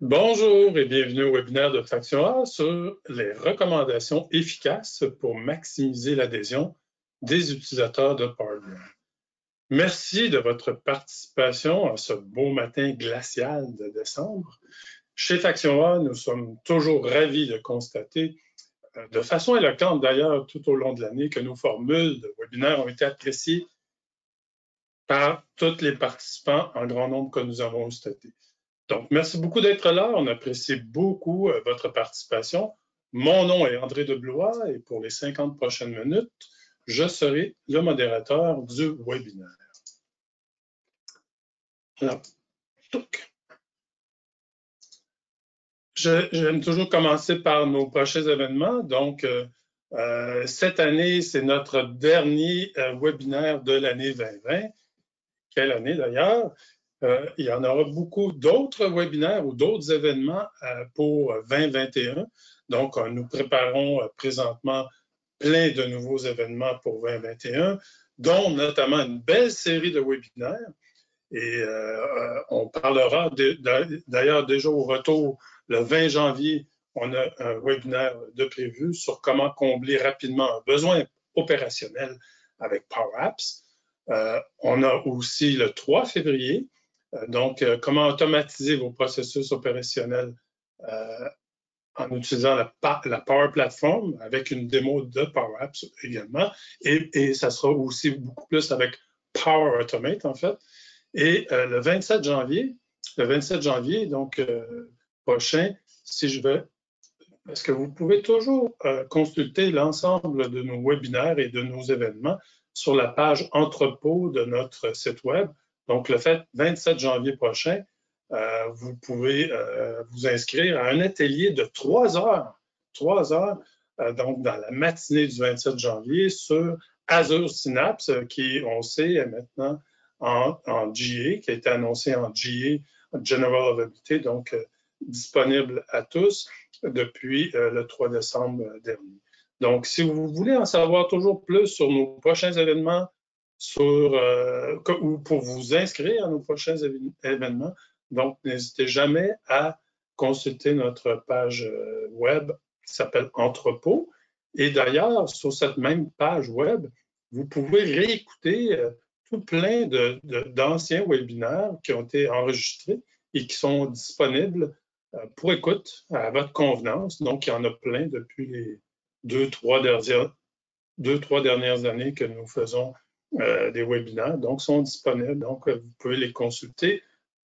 Bonjour et bienvenue au webinaire de Faction A sur les recommandations efficaces pour maximiser l'adhésion des utilisateurs de Power BI. Merci de votre participation à ce beau matin glacial de décembre. Chez Faction A, nous sommes toujours ravis de constater, de façon éloquente d'ailleurs tout au long de l'année, que nos formules de webinaire ont été appréciées par tous les participants en grand nombre que nous avons constaté. Donc, merci beaucoup d'être là. On apprécie beaucoup votre participation. Mon nom est André Deblois et pour les 50 prochaines minutes, je serai le modérateur du webinaire. Alors, j'aime toujours commencer par nos prochains événements. Donc, cette année, c'est notre dernier webinaire de l'année 2020. Quelle année d'ailleurs? Il y en aura beaucoup d'autres webinaires ou d'autres événements pour 2021. Donc, nous préparons présentement plein de nouveaux événements pour 2021, dont notamment une belle série de webinaires. Et on parlera d'ailleurs déjà au retour, le 20 janvier, on a un webinaire de prévu sur comment combler rapidement un besoin opérationnel avec Power Apps. On a aussi le 3 février, donc comment automatiser vos processus opérationnels en utilisant la Power Platform avec une démo de Power Apps également. Et ça sera aussi beaucoup plus avec Power Automate, en fait. Et le 27 janvier, donc prochain, si je vais, parce que vous pouvez toujours consulter l'ensemble de nos webinaires et de nos événements sur la page entrepôt de notre site web. Donc, le 27 janvier prochain, vous pouvez vous inscrire à un atelier de 3 heures, donc dans la matinée du 27 janvier sur Azure Synapse, qui, on sait, est maintenant en GA, qui a été annoncé en GA, General Availability, donc disponible à tous depuis le 3 décembre dernier. Donc, si vous voulez en savoir toujours plus sur nos prochains événements, ou pour vous inscrire à nos prochains événements, donc n'hésitez jamais à consulter notre page web qui s'appelle Entrepôt. Et d'ailleurs, sur cette même page web, vous pouvez réécouter tout plein d'anciens webinaires qui ont été enregistrés et qui sont disponibles pour écoute à votre convenance. Donc, il y en a plein depuis les 2-3 dernières années que nous faisons des webinaires. Donc, sont disponibles. Donc, vous pouvez les consulter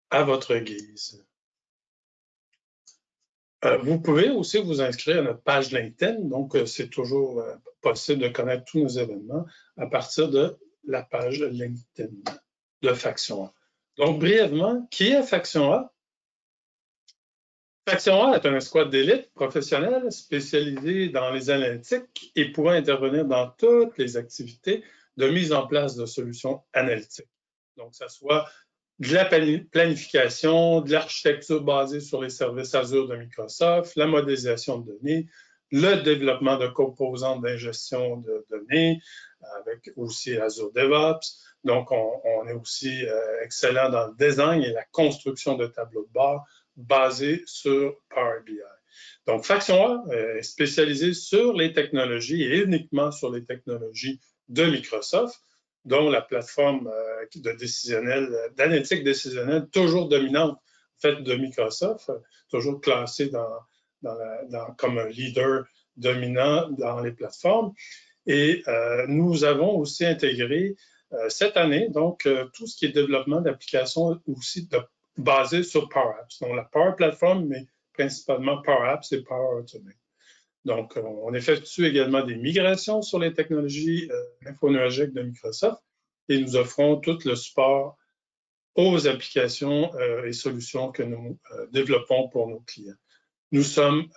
à votre guise. Vous pouvez aussi vous inscrire à notre page LinkedIn. Donc, c'est toujours possible de connaître tous nos événements à partir de la page LinkedIn de Faction A. Donc, brièvement, qui est Faction A? Faction A est un escouade d'élite professionnelle spécialisée dans les analytiques et pouvant intervenir dans toutes les activités de mise en place de solutions analytiques. Donc, ça soit de la planification, de l'architecture basée sur les services Azure de Microsoft, la modélisation de données, le développement de composantes d'ingestion de données, avec aussi Azure DevOps. Donc, on est aussi excellent dans le design et la construction de tableaux de bord basés sur Power BI. Donc, Faction A est spécialisée sur les technologies et uniquement sur les technologies de Microsoft, dont la plateforme d'analytique décisionnelle toujours dominante faite de Microsoft, toujours classée comme un leader dominant dans les plateformes. Et nous avons aussi intégré cette année, donc, tout ce qui est développement d'applications aussi basées sur Power Apps. Donc, la Power Platform, mais principalement Power Apps et Power Automate. Donc, on effectue également des migrations sur les technologies infonuagiques de Microsoft et nous offrons tout le support aux applications et solutions que nous développons pour nos clients. Nous sommes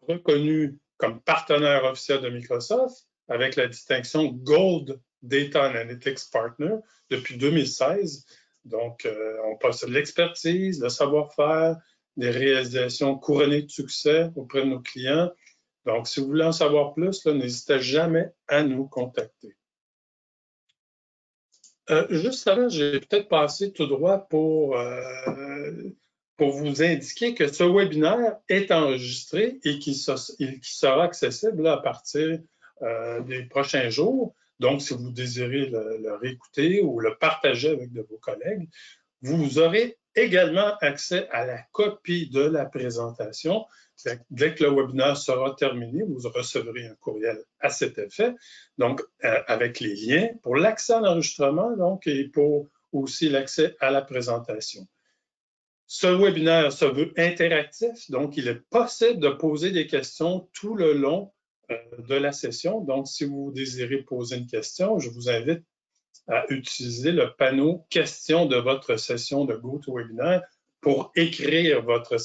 reconnus comme partenaire officiel de Microsoft avec la distinction Gold Data Analytics Partner depuis 2016. Donc, on possède l'expertise, le savoir-faire, des réalisations couronnées de succès auprès de nos clients. Donc, si vous voulez en savoir plus, n'hésitez jamais à nous contacter. Juste avant, j'ai peut-être passé tout droit pour pour vous indiquer que ce webinaire est enregistré et qu'il sera accessible à partir des prochains jours. Donc, si vous désirez le réécouter ou le partager avec de vos collègues, vous aurez également accès à la copie de la présentation. Dès que le webinaire sera terminé, vous recevrez un courriel à cet effet, donc avec les liens pour l'accès à l'enregistrement donc, et pour aussi l'accès à la présentation. Ce webinaire se veut interactif, donc il est possible de poser des questions tout le long de la session. Donc, si vous désirez poser une question, je vous invite à utiliser le panneau questions de votre session de GoToWebinar pour écrire votre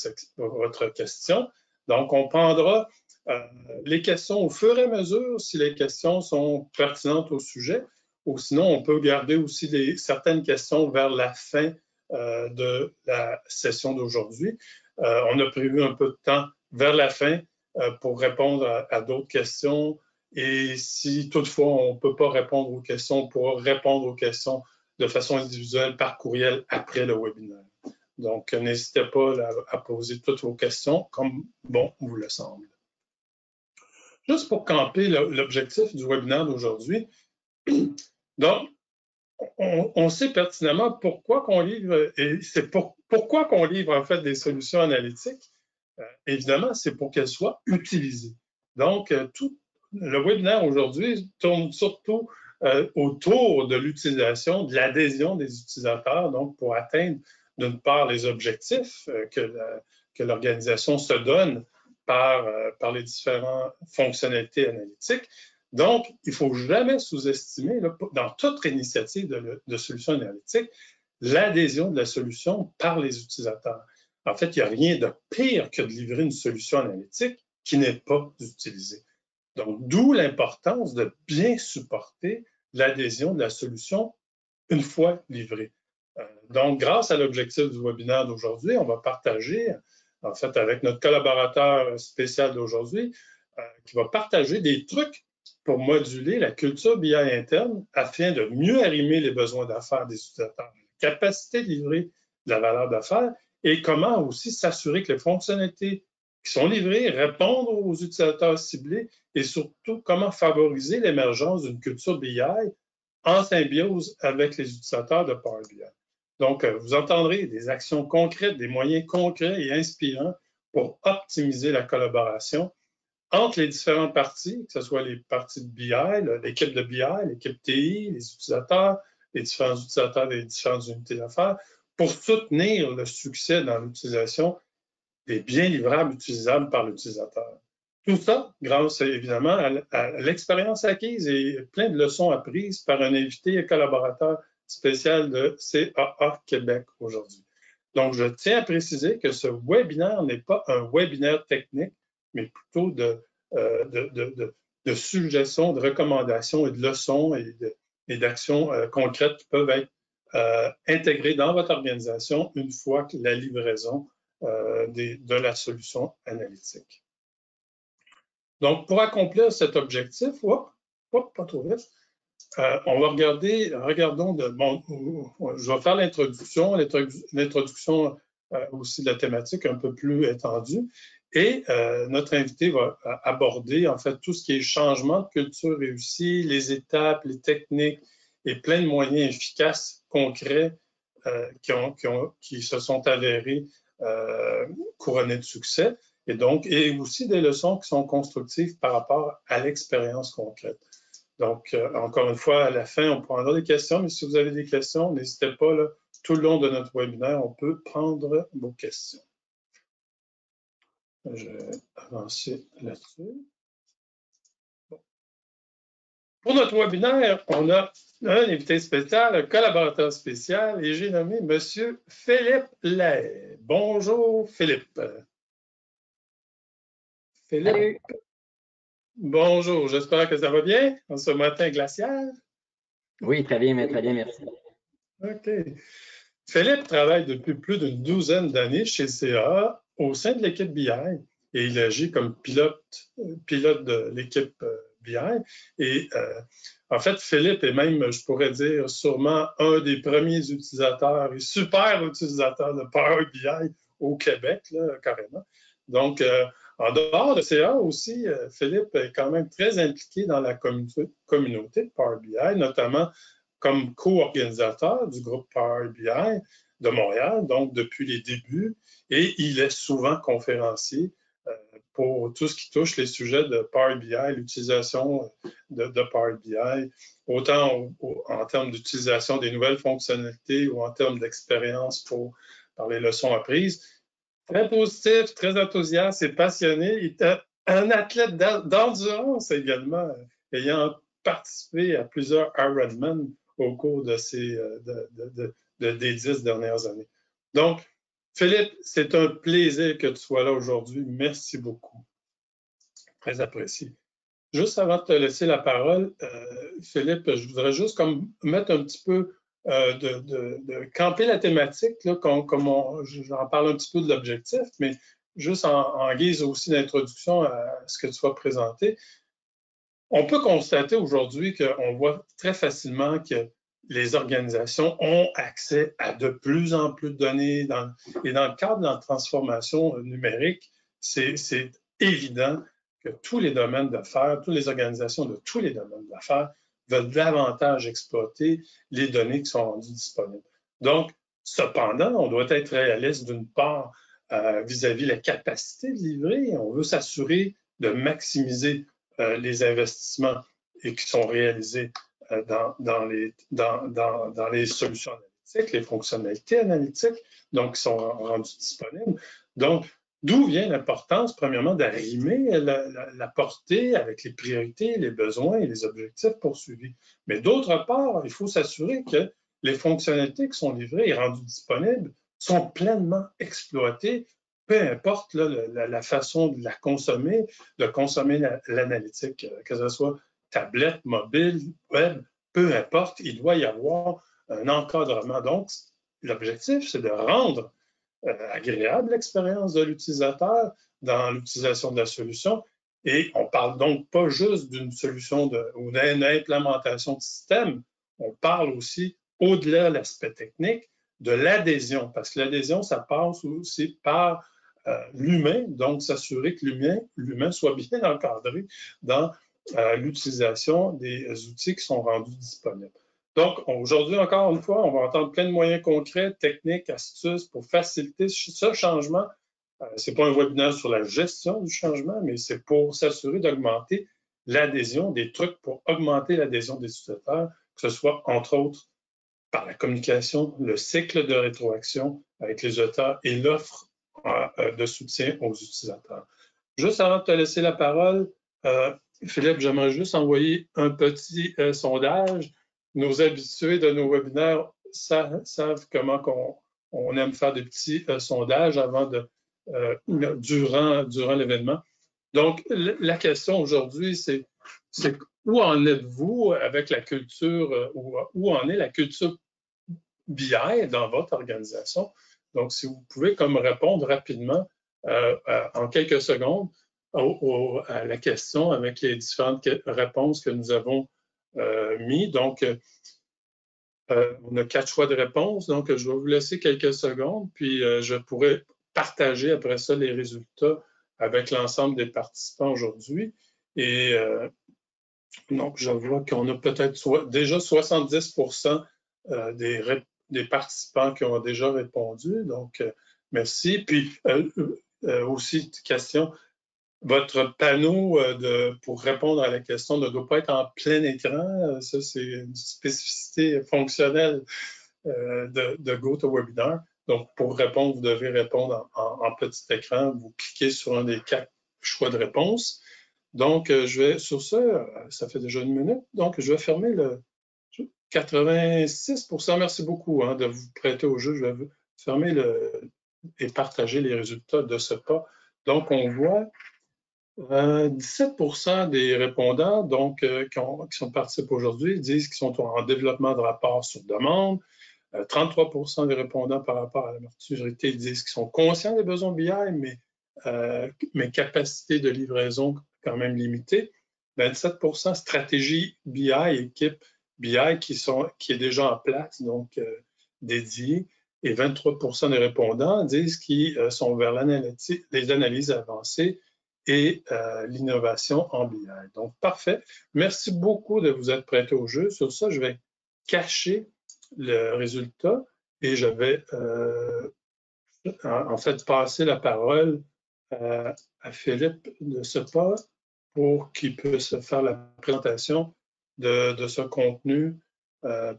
question. Donc, on prendra les questions au fur et à mesure si les questions sont pertinentes au sujet, ou sinon, on peut garder aussi certaines questions vers la fin de la session d'aujourd'hui. On a prévu un peu de temps vers la fin pour répondre à d'autres questions. Et si toutefois on ne peut pas répondre aux questions, on pourra répondre aux questions de façon individuelle par courriel après le webinaire. Donc, n'hésitez pas à poser toutes vos questions comme bon vous le semble. Juste pour camper l'objectif du webinaire d'aujourd'hui, donc, on sait pertinemment pourquoi qu'on livre, et c'est pourquoi qu'on livre en fait des solutions analytiques. Évidemment, c'est pour qu'elles soient utilisées. Donc, le webinaire aujourd'hui tourne surtout autour de l'utilisation, de l'adhésion des utilisateurs, donc pour atteindre d'une part les objectifs que l'organisation se donne par les différentes fonctionnalités analytiques. Donc, il ne faut jamais sous-estimer, dans toute initiative de solutions analytiques, l'adhésion de la solution par les utilisateurs. En fait, il n'y a rien de pire que de livrer une solution analytique qui n'est pas utilisée. Donc, d'où l'importance de bien supporter l'adhésion de la solution une fois livrée. Donc, grâce à l'objectif du webinaire d'aujourd'hui, on va partager, en fait, avec notre collaborateur spécial d'aujourd'hui, qui va partager des trucs pour moduler la culture BI interne afin de mieux arrimer les besoins d'affaires des utilisateurs, la capacité de livrer de la valeur d'affaires et comment aussi s'assurer que les fonctionnalités qui sont livrées répondent aux utilisateurs ciblés et surtout comment favoriser l'émergence d'une culture BI en symbiose avec les utilisateurs de Power BI. Donc, vous entendrez des actions concrètes, des moyens concrets et inspirants pour optimiser la collaboration entre les différentes parties, que ce soit les parties de BI, l'équipe de BI, l'équipe TI, les utilisateurs, les différents utilisateurs des différentes unités d'affaires, pour soutenir le succès dans l'utilisation des biens livrables utilisables par l'utilisateur. Tout ça grâce évidemment à l'expérience acquise et plein de leçons apprises par un invité et collaborateur spécial de CAA Québec aujourd'hui. Donc, je tiens à préciser que ce webinaire n'est pas un webinaire technique, mais plutôt de suggestions, de recommandations et de leçons et d'actions concrètes qui peuvent être intégrées dans votre organisation une fois que la livraison de la solution analytique. Donc, pour accomplir cet objectif, pas trop vite, on va regardons je vais faire l'introduction aussi de la thématique un peu plus étendue. Et notre invité va aborder en fait tout ce qui est changement de culture réussi, les étapes, les techniques et plein de moyens efficaces, concrets qui se sont avérés couronnés de succès. Et aussi des leçons qui sont constructives par rapport à l'expérience concrète. Donc, encore une fois, à la fin, on prendra des questions, mais si vous avez des questions, n'hésitez pas, là, tout le long de notre webinaire, on peut prendre vos questions. Je vais avancer là-dessus. Bon. Pour notre webinaire, on a un invité spécial, un collaborateur spécial, et j'ai nommé M. Philippe Lay. Bonjour, Philippe. Philippe. Salut. Bonjour, j'espère que ça va bien en ce matin glacial. Oui, très bien, merci. OK. Philippe travaille depuis plus d'une douzaine d'années chez CA au sein de l'équipe BI et il agit comme pilote de l'équipe BI. Et en fait, Philippe est même, je pourrais dire, sûrement un des premiers utilisateurs et super utilisateurs de Power BI au Québec, là, carrément. Donc, en dehors de CA aussi, Philippe est quand même très impliqué dans la communauté de Power BI, notamment comme co-organisateur du groupe Power BI de Montréal, donc depuis les débuts, et il est souvent conférencier pour tout ce qui touche les sujets de Power BI, l'utilisation de Power BI, autant en termes d'utilisation des nouvelles fonctionnalités ou en termes d'expérience par les leçons apprises. Très positif, très enthousiaste et passionné. Il est un athlète d'endurance également, ayant participé à plusieurs Ironman au cours de des 10 dernières années. Donc, Philippe, c'est un plaisir que tu sois là aujourd'hui. Merci beaucoup. Très apprécié. Juste avant de te laisser la parole, Philippe, je voudrais juste mettre un petit peu de camper la thématique, là, j'en parle un petit peu de l'objectif, mais juste en guise aussi d'introduction à ce que tu vas présenter. On peut constater aujourd'hui qu'on voit très facilement que les organisations ont accès à de plus en plus de données et dans le cadre de la transformation numérique, c'est évident que tous les domaines d'affaires, toutes les organisations de tous les domaines d'affaires veulent davantage exploiter les données qui sont rendues disponibles. Donc, cependant, on doit être réaliste d'une part vis-à-vis de la capacité de livrer. On veut s'assurer de maximiser les investissements et qui sont réalisés dans les solutions analytiques, les fonctionnalités analytiques, donc qui sont rendues disponibles. Donc, d'où vient l'importance, premièrement, d'arrimer la portée avec les priorités, les besoins et les objectifs poursuivis. Mais d'autre part, il faut s'assurer que les fonctionnalités qui sont livrées et rendues disponibles sont pleinement exploitées, peu importe là, la façon de la consommer, de consommer l'analytique, que ce soit tablette, mobile, web, peu importe, il doit y avoir un encadrement. Donc, l'objectif, c'est de rendre agréable l'expérience de l'utilisateur dans l'utilisation de la solution. Et on ne parle donc pas juste d'une solution ou d'une implémentation de système, on parle aussi, au-delà de l'aspect technique, de l'adhésion, parce que l'adhésion, ça passe aussi par l'humain, donc s'assurer que l'humain soit bien encadré dans l'utilisation des outils qui sont rendus disponibles. Donc, aujourd'hui, encore une fois, on va entendre plein de moyens concrets, techniques, astuces pour faciliter ce changement. Ce n'est pas un webinaire sur la gestion du changement, mais c'est pour s'assurer d'augmenter l'adhésion, des trucs pour augmenter l'adhésion des utilisateurs, que ce soit, entre autres, par la communication, le cycle de rétroaction avec les auteurs et l'offre de soutien aux utilisateurs. Juste avant de te laisser la parole, Philippe, j'aimerais juste envoyer un petit sondage. Nos habitués de nos webinaires savent comment on aime faire des petits sondages durant l'événement. Donc, la question aujourd'hui, c'est où en êtes-vous avec la culture, où en est la culture BI dans votre organisation? Donc, si vous pouvez comme répondre rapidement en quelques secondes à la question avec les différentes réponses que nous avons mis. Donc, on a 4 choix de réponse. Donc, je vais vous laisser quelques secondes, puis je pourrai partager après ça les résultats avec l'ensemble des participants aujourd'hui. Et donc, je vois qu'on a peut-être déjà 70% des participants qui ont déjà répondu. Donc, merci. Puis, aussi, question, votre panneau pour répondre à la question ne doit pas être en plein écran. Ça, c'est une spécificité fonctionnelle de GoToWebinar. Donc, pour répondre, vous devez répondre en petit écran. Vous cliquez sur un des 4 choix de réponse. Donc, sur ça fait déjà 1 minute. Donc, je vais fermer le 86%. Merci beaucoup de vous prêter au jeu. Je vais fermer et partager les résultats de ce pas. Donc, on voit 17% des répondants donc, qui sont participés aujourd'hui disent qu'ils sont en développement de rapports sur demande. 33% des répondants par rapport à la maturité disent qu'ils sont conscients des besoins BI, mais capacité de livraison quand même limitée. 27% stratégie BI, équipe BI qui est déjà en place, donc dédiée. et 23 des répondants disent qu'ils sont vers les analyses avancées et l'innovation en BI. Donc, parfait. Merci beaucoup de vous être prêté au jeu. Sur ça, je vais cacher le résultat et je vais en fait passer la parole à Philippe de Sepa pour qu'il puisse faire la présentation de ce contenu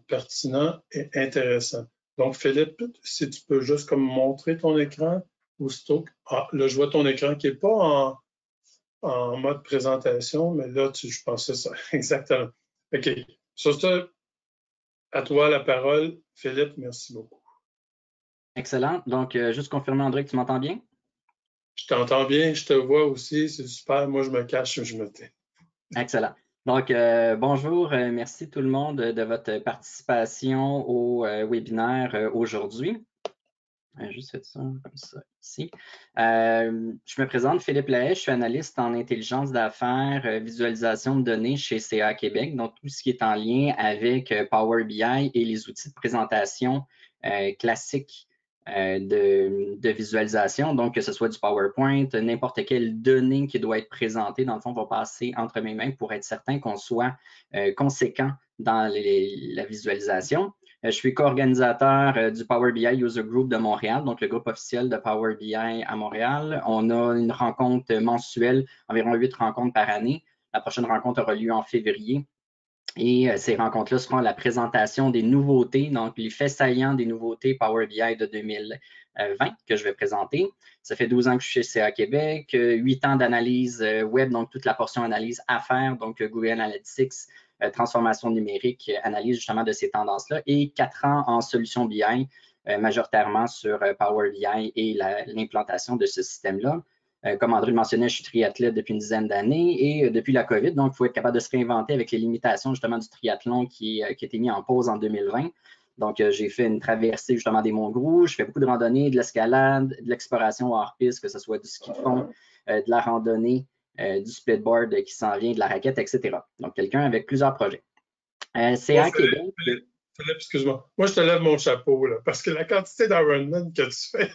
pertinent et intéressant. Donc, Philippe, si tu peux juste comme montrer ton écran, aussitôt que, là, je vois ton écran qui n'est pas en mode présentation, mais là, je pensais ça. Exactement. OK. Sur ça, à toi la parole. Philippe, merci beaucoup. Excellent. Donc, juste confirmer, André, que tu m'entends bien? Je t'entends bien, je te vois aussi, c'est super. Moi, je me cache, je me tais. Excellent. Donc, bonjour, merci tout le monde de votre participation au webinaire aujourd'hui. Juste fait ça comme ça ici. Je me présente, Philippe Lahaye, je suis analyste en intelligence d'affaires, visualisation de données chez CA Québec, donc tout ce qui est en lien avec Power BI et les outils de présentation classiques de visualisation, donc que ce soit du PowerPoint, n'importe quelle donnée qui doit être présentée, dans le fond, va passer entre mes mains pour être certain qu'on soit conséquent dans la visualisation. Je suis co-organisateur du Power BI User Group de Montréal, donc le groupe officiel de Power BI à Montréal. On a une rencontre mensuelle, environ 8 rencontres par année. La prochaine rencontre aura lieu en février. Et ces rencontres-là seront la présentation des nouveautés, donc les faits saillants des nouveautés Power BI de 2020 que je vais présenter. Ça fait 12 ans que je suis chez CA Québec, 8 ans d'analyse web, donc toute la portion analyse à faire, donc Google Analytics, transformation numérique, analyse justement de ces tendances-là, et 4 ans en solution BI, majoritairement sur Power BI et l'implantation de ce système-là. Comme André le mentionnait, je suis triathlète depuis une dizaine d'années et depuis la COVID, donc il faut être capable de se réinventer avec les limitations justement du triathlon qui a été mis en pause en 2020. Donc, j'ai fait une traversée justement des Monts Groux, je fais beaucoup de randonnées, de l'escalade, de l'exploration hors-piste, que ce soit du ski de fond, de la randonnée, du splitboard qui s'en vient, de la raquette, etc. Donc, quelqu'un avec plusieurs projets. CA Québec. Philippe, excuse-moi. Moi, je te lève mon chapeau, là, parce que la quantité d'Ironman que tu fais,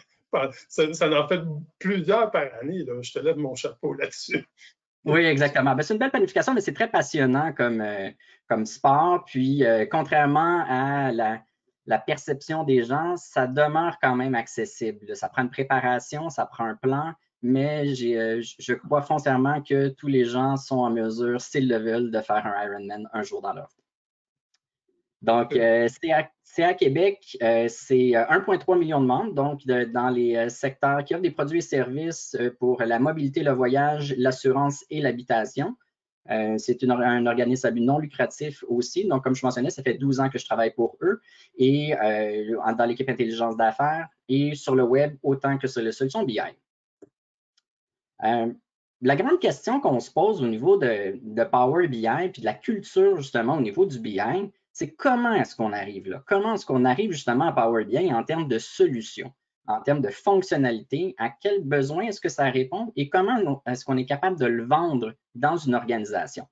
ça en fait plusieurs par année. Là. Je te lève mon chapeau là-dessus. Oui, exactement. C'est une belle planification, mais c'est très passionnant comme sport. Puis, contrairement à la perception des gens, ça demeure quand même accessible. Ça prend une préparation, ça prend un plan, mais je crois foncièrement que tous les gens sont en mesure, s'ils le veulent, de faire un Ironman un jour dans leur vie. Donc, CA Québec, c'est 1,3 million de membres, donc dans les secteurs qui offrent des produits et services pour la mobilité, le voyage, l'assurance et l'habitation. C'est un organisme à but non lucratif aussi. Donc, comme je mentionnais, ça fait 12 ans que je travaille pour eux et dans l'équipe intelligence d'affaires et sur le web autant que sur les solutions BI. La grande question qu'on se pose au niveau de Power BI puis de la culture justement au niveau du BI, c'est comment est-ce qu'on arrive là? Comment est-ce qu'on arrive justement à Power BI en termes de solutions, en termes de fonctionnalités, à quel besoin est-ce que ça répond et comment est-ce qu'on est capable de le vendre dans une organisation?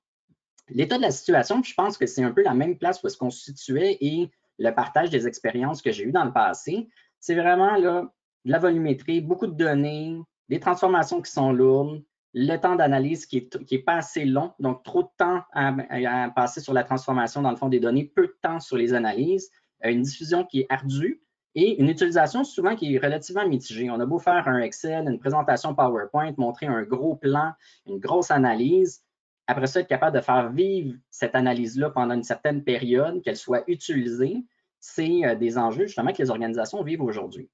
L'état de la situation, je pense que c'est un peu la même place où est-ce qu'on se situait et le partage des expériences que j'ai eues dans le passé, c'est vraiment là, de la volumétrie, beaucoup de données, des transformations qui sont lourdes, le temps d'analyse qui est pas assez long, donc trop de temps à passer sur la transformation dans le fond des données, peu de temps sur les analyses, une diffusion qui est ardue et une utilisation souvent qui est relativement mitigée. On a beau faire un Excel, une présentation PowerPoint, montrer un gros plan, une grosse analyse, après ça, être capable de faire vivre cette analyse-là pendant une certaine période, qu'elle soit utilisée, c'est des enjeux justement que les organisations vivent aujourd'hui.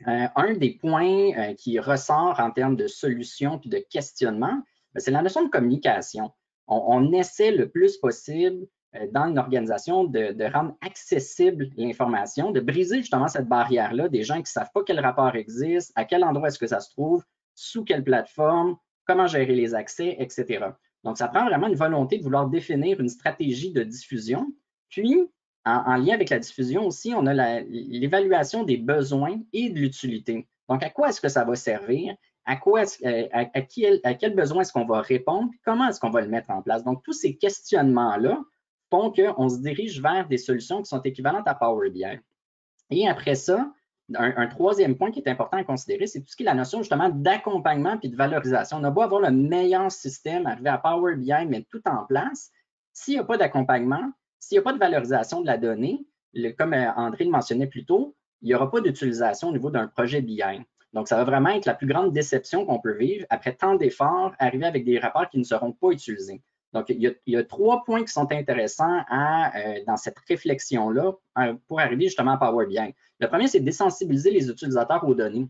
Un des points qui ressort en termes de solutions puis de questionnement, c'est la notion de communication. On essaie le plus possible dans une organisation de rendre accessible l'information, de briser justement cette barrière-là des gens qui ne savent pas quel rapport existe, à quel endroit est-ce que ça se trouve, sous quelle plateforme, comment gérer les accès, etc. Donc, ça prend vraiment une volonté de vouloir définir une stratégie de diffusion, puis en lien avec la diffusion aussi, on a l'évaluation des besoins et de l'utilité. Donc, à quoi est-ce que ça va servir? À quel besoin est-ce qu'on va répondre? Comment est-ce qu'on va le mettre en place? Donc, tous ces questionnements-là font qu'on se dirige vers des solutions qui sont équivalentes à Power BI. Et après ça, un troisième point qui est important à considérer, c'est tout ce qui est la notion justement d'accompagnement puis de valorisation. On a beau avoir le meilleur système, arriver à Power BI, mettre tout en place, s'il n'y a pas d'accompagnement, s'il n'y a pas de valorisation de la donnée, comme André le mentionnait plus tôt, il n'y aura pas d'utilisation au niveau d'un projet BI. Donc, ça va vraiment être la plus grande déception qu'on peut vivre après tant d'efforts, arriver avec des rapports qui ne seront pas utilisés. Donc, il y a 3 points qui sont intéressants dans cette réflexion-là pour arriver justement à Power BI. Le premier, c'est de désensibiliser les utilisateurs aux données.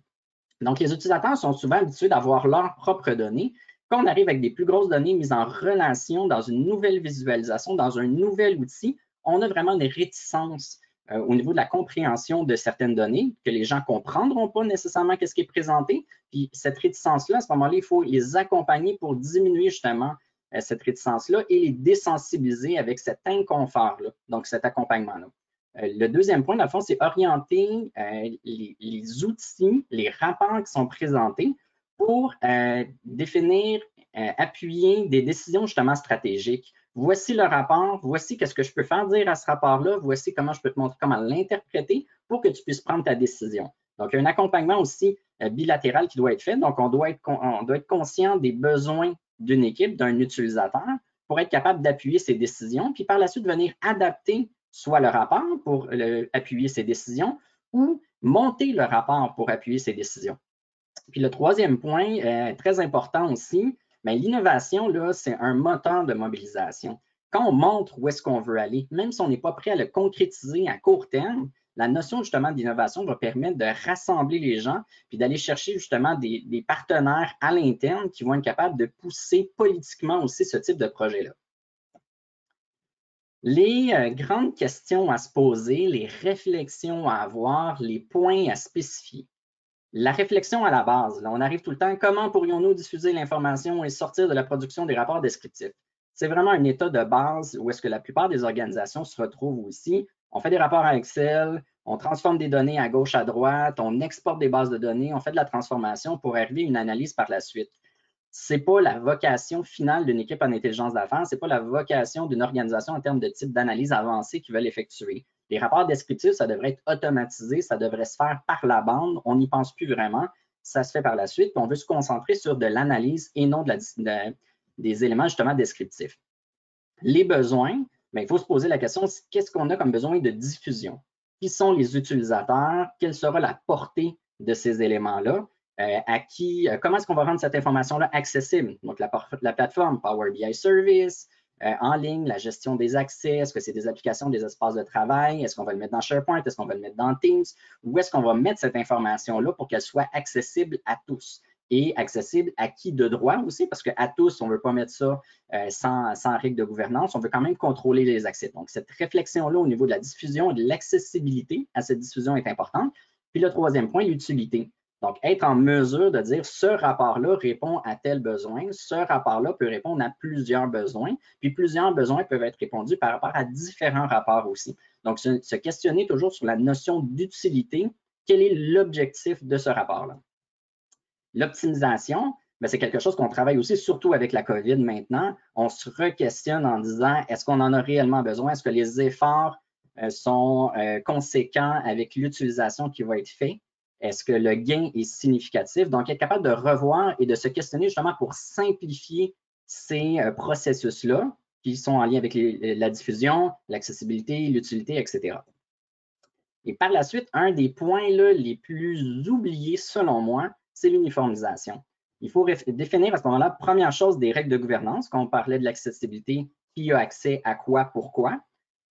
Donc, les utilisateurs sont souvent habitués d'avoir leurs propres données. Quand on arrive avec des plus grosses données mises en relation dans une nouvelle visualisation, dans un nouvel outil, on a vraiment des réticences au niveau de la compréhension de certaines données, que les gens ne comprendront pas nécessairement ce qui est présenté. Puis cette réticence-là, à ce moment-là, il faut les accompagner pour diminuer justement cette réticence-là et les désensibiliser avec cet inconfort-là, donc cet accompagnement-là. Le deuxième point, dans le fond, c'est orienter les outils, les rapports qui sont présentés pour définir, appuyer des décisions justement stratégiques. Voici le rapport, voici qu'est-ce que je peux faire dire à ce rapport-là, voici comment je peux te montrer comment l'interpréter pour que tu puisses prendre ta décision. Donc, il y a un accompagnement aussi bilatéral qui doit être fait. Donc, on doit être conscient des besoins d'une équipe, d'un utilisateur, pour être capable d'appuyer ses décisions, puis par la suite venir adapter soit le rapport pour appuyer ses décisions ou monter le rapport pour appuyer ses décisions. Puis le troisième point, très important aussi, l'innovation, c'est un moteur de mobilisation. Quand on montre où est-ce qu'on veut aller, même si on n'est pas prêt à le concrétiser à court terme, la notion justement d'innovation va permettre de rassembler les gens puis d'aller chercher justement des partenaires à l'interne qui vont être capables de pousser politiquement aussi ce type de projet-là. Les grandes questions à se poser, les réflexions à avoir, les points à spécifier. La réflexion à la base, là, on arrive tout le temps, comment pourrions-nous diffuser l'information et sortir de la production des rapports descriptifs? C'est vraiment un état de base où est-ce que la plupart des organisations se retrouvent aussi. On fait des rapports à Excel, on transforme des données à gauche, à droite, on exporte des bases de données, on fait de la transformation pour arriver à une analyse par la suite. Ce n'est pas la vocation finale d'une équipe en intelligence d'affaires, ce n'est pas la vocation d'une organisation en termes de type d'analyse avancée qu'ils veulent effectuer. Les rapports descriptifs, ça devrait être automatisé, ça devrait se faire par la bande, on n'y pense plus vraiment, ça se fait par la suite, puis on veut se concentrer sur de l'analyse et non des éléments justement descriptifs. Les besoins, il faut se poser la question, qu'est-ce qu'on a comme besoin de diffusion? Qui sont les utilisateurs? Quelle sera la portée de ces éléments-là? Comment est-ce qu'on va rendre cette information-là accessible? Donc, la plateforme Power BI Service, en ligne, la gestion des accès, est-ce que c'est des applications, des espaces de travail? Est-ce qu'on va le mettre dans SharePoint? Est-ce qu'on va le mettre dans Teams? Où est-ce qu'on va mettre cette information-là pour qu'elle soit accessible à tous? Et accessible à qui de droit aussi, parce qu'à tous, on ne veut pas mettre ça sans règles de gouvernance, on veut quand même contrôler les accès. Donc, cette réflexion-là au niveau de la diffusion et de l'accessibilité à cette diffusion est importante. Puis le troisième point, l'utilité. Donc, être en mesure de dire ce rapport-là répond à tel besoin, ce rapport-là peut répondre à plusieurs besoins, puis plusieurs besoins peuvent être répondus par rapport à différents rapports aussi. Donc, se questionner toujours sur la notion d'utilité, quel est l'objectif de ce rapport-là? L'optimisation, c'est quelque chose qu'on travaille aussi, surtout avec la COVID maintenant. On se re-questionne en disant, est-ce qu'on en a réellement besoin? Est-ce que les efforts sont conséquents avec l'utilisation qui va être faite? Est-ce que le gain est significatif? Donc, être capable de revoir et de se questionner justement pour simplifier ces processus-là qui sont en lien avec la diffusion, l'accessibilité, l'utilité, etc. Et par la suite, un des points là, les plus oubliés, selon moi, c'est l'uniformisation. Il faut définir à ce moment-là, première chose, des règles de gouvernance. Quand on parlait de l'accessibilité, qui a accès à quoi, pourquoi.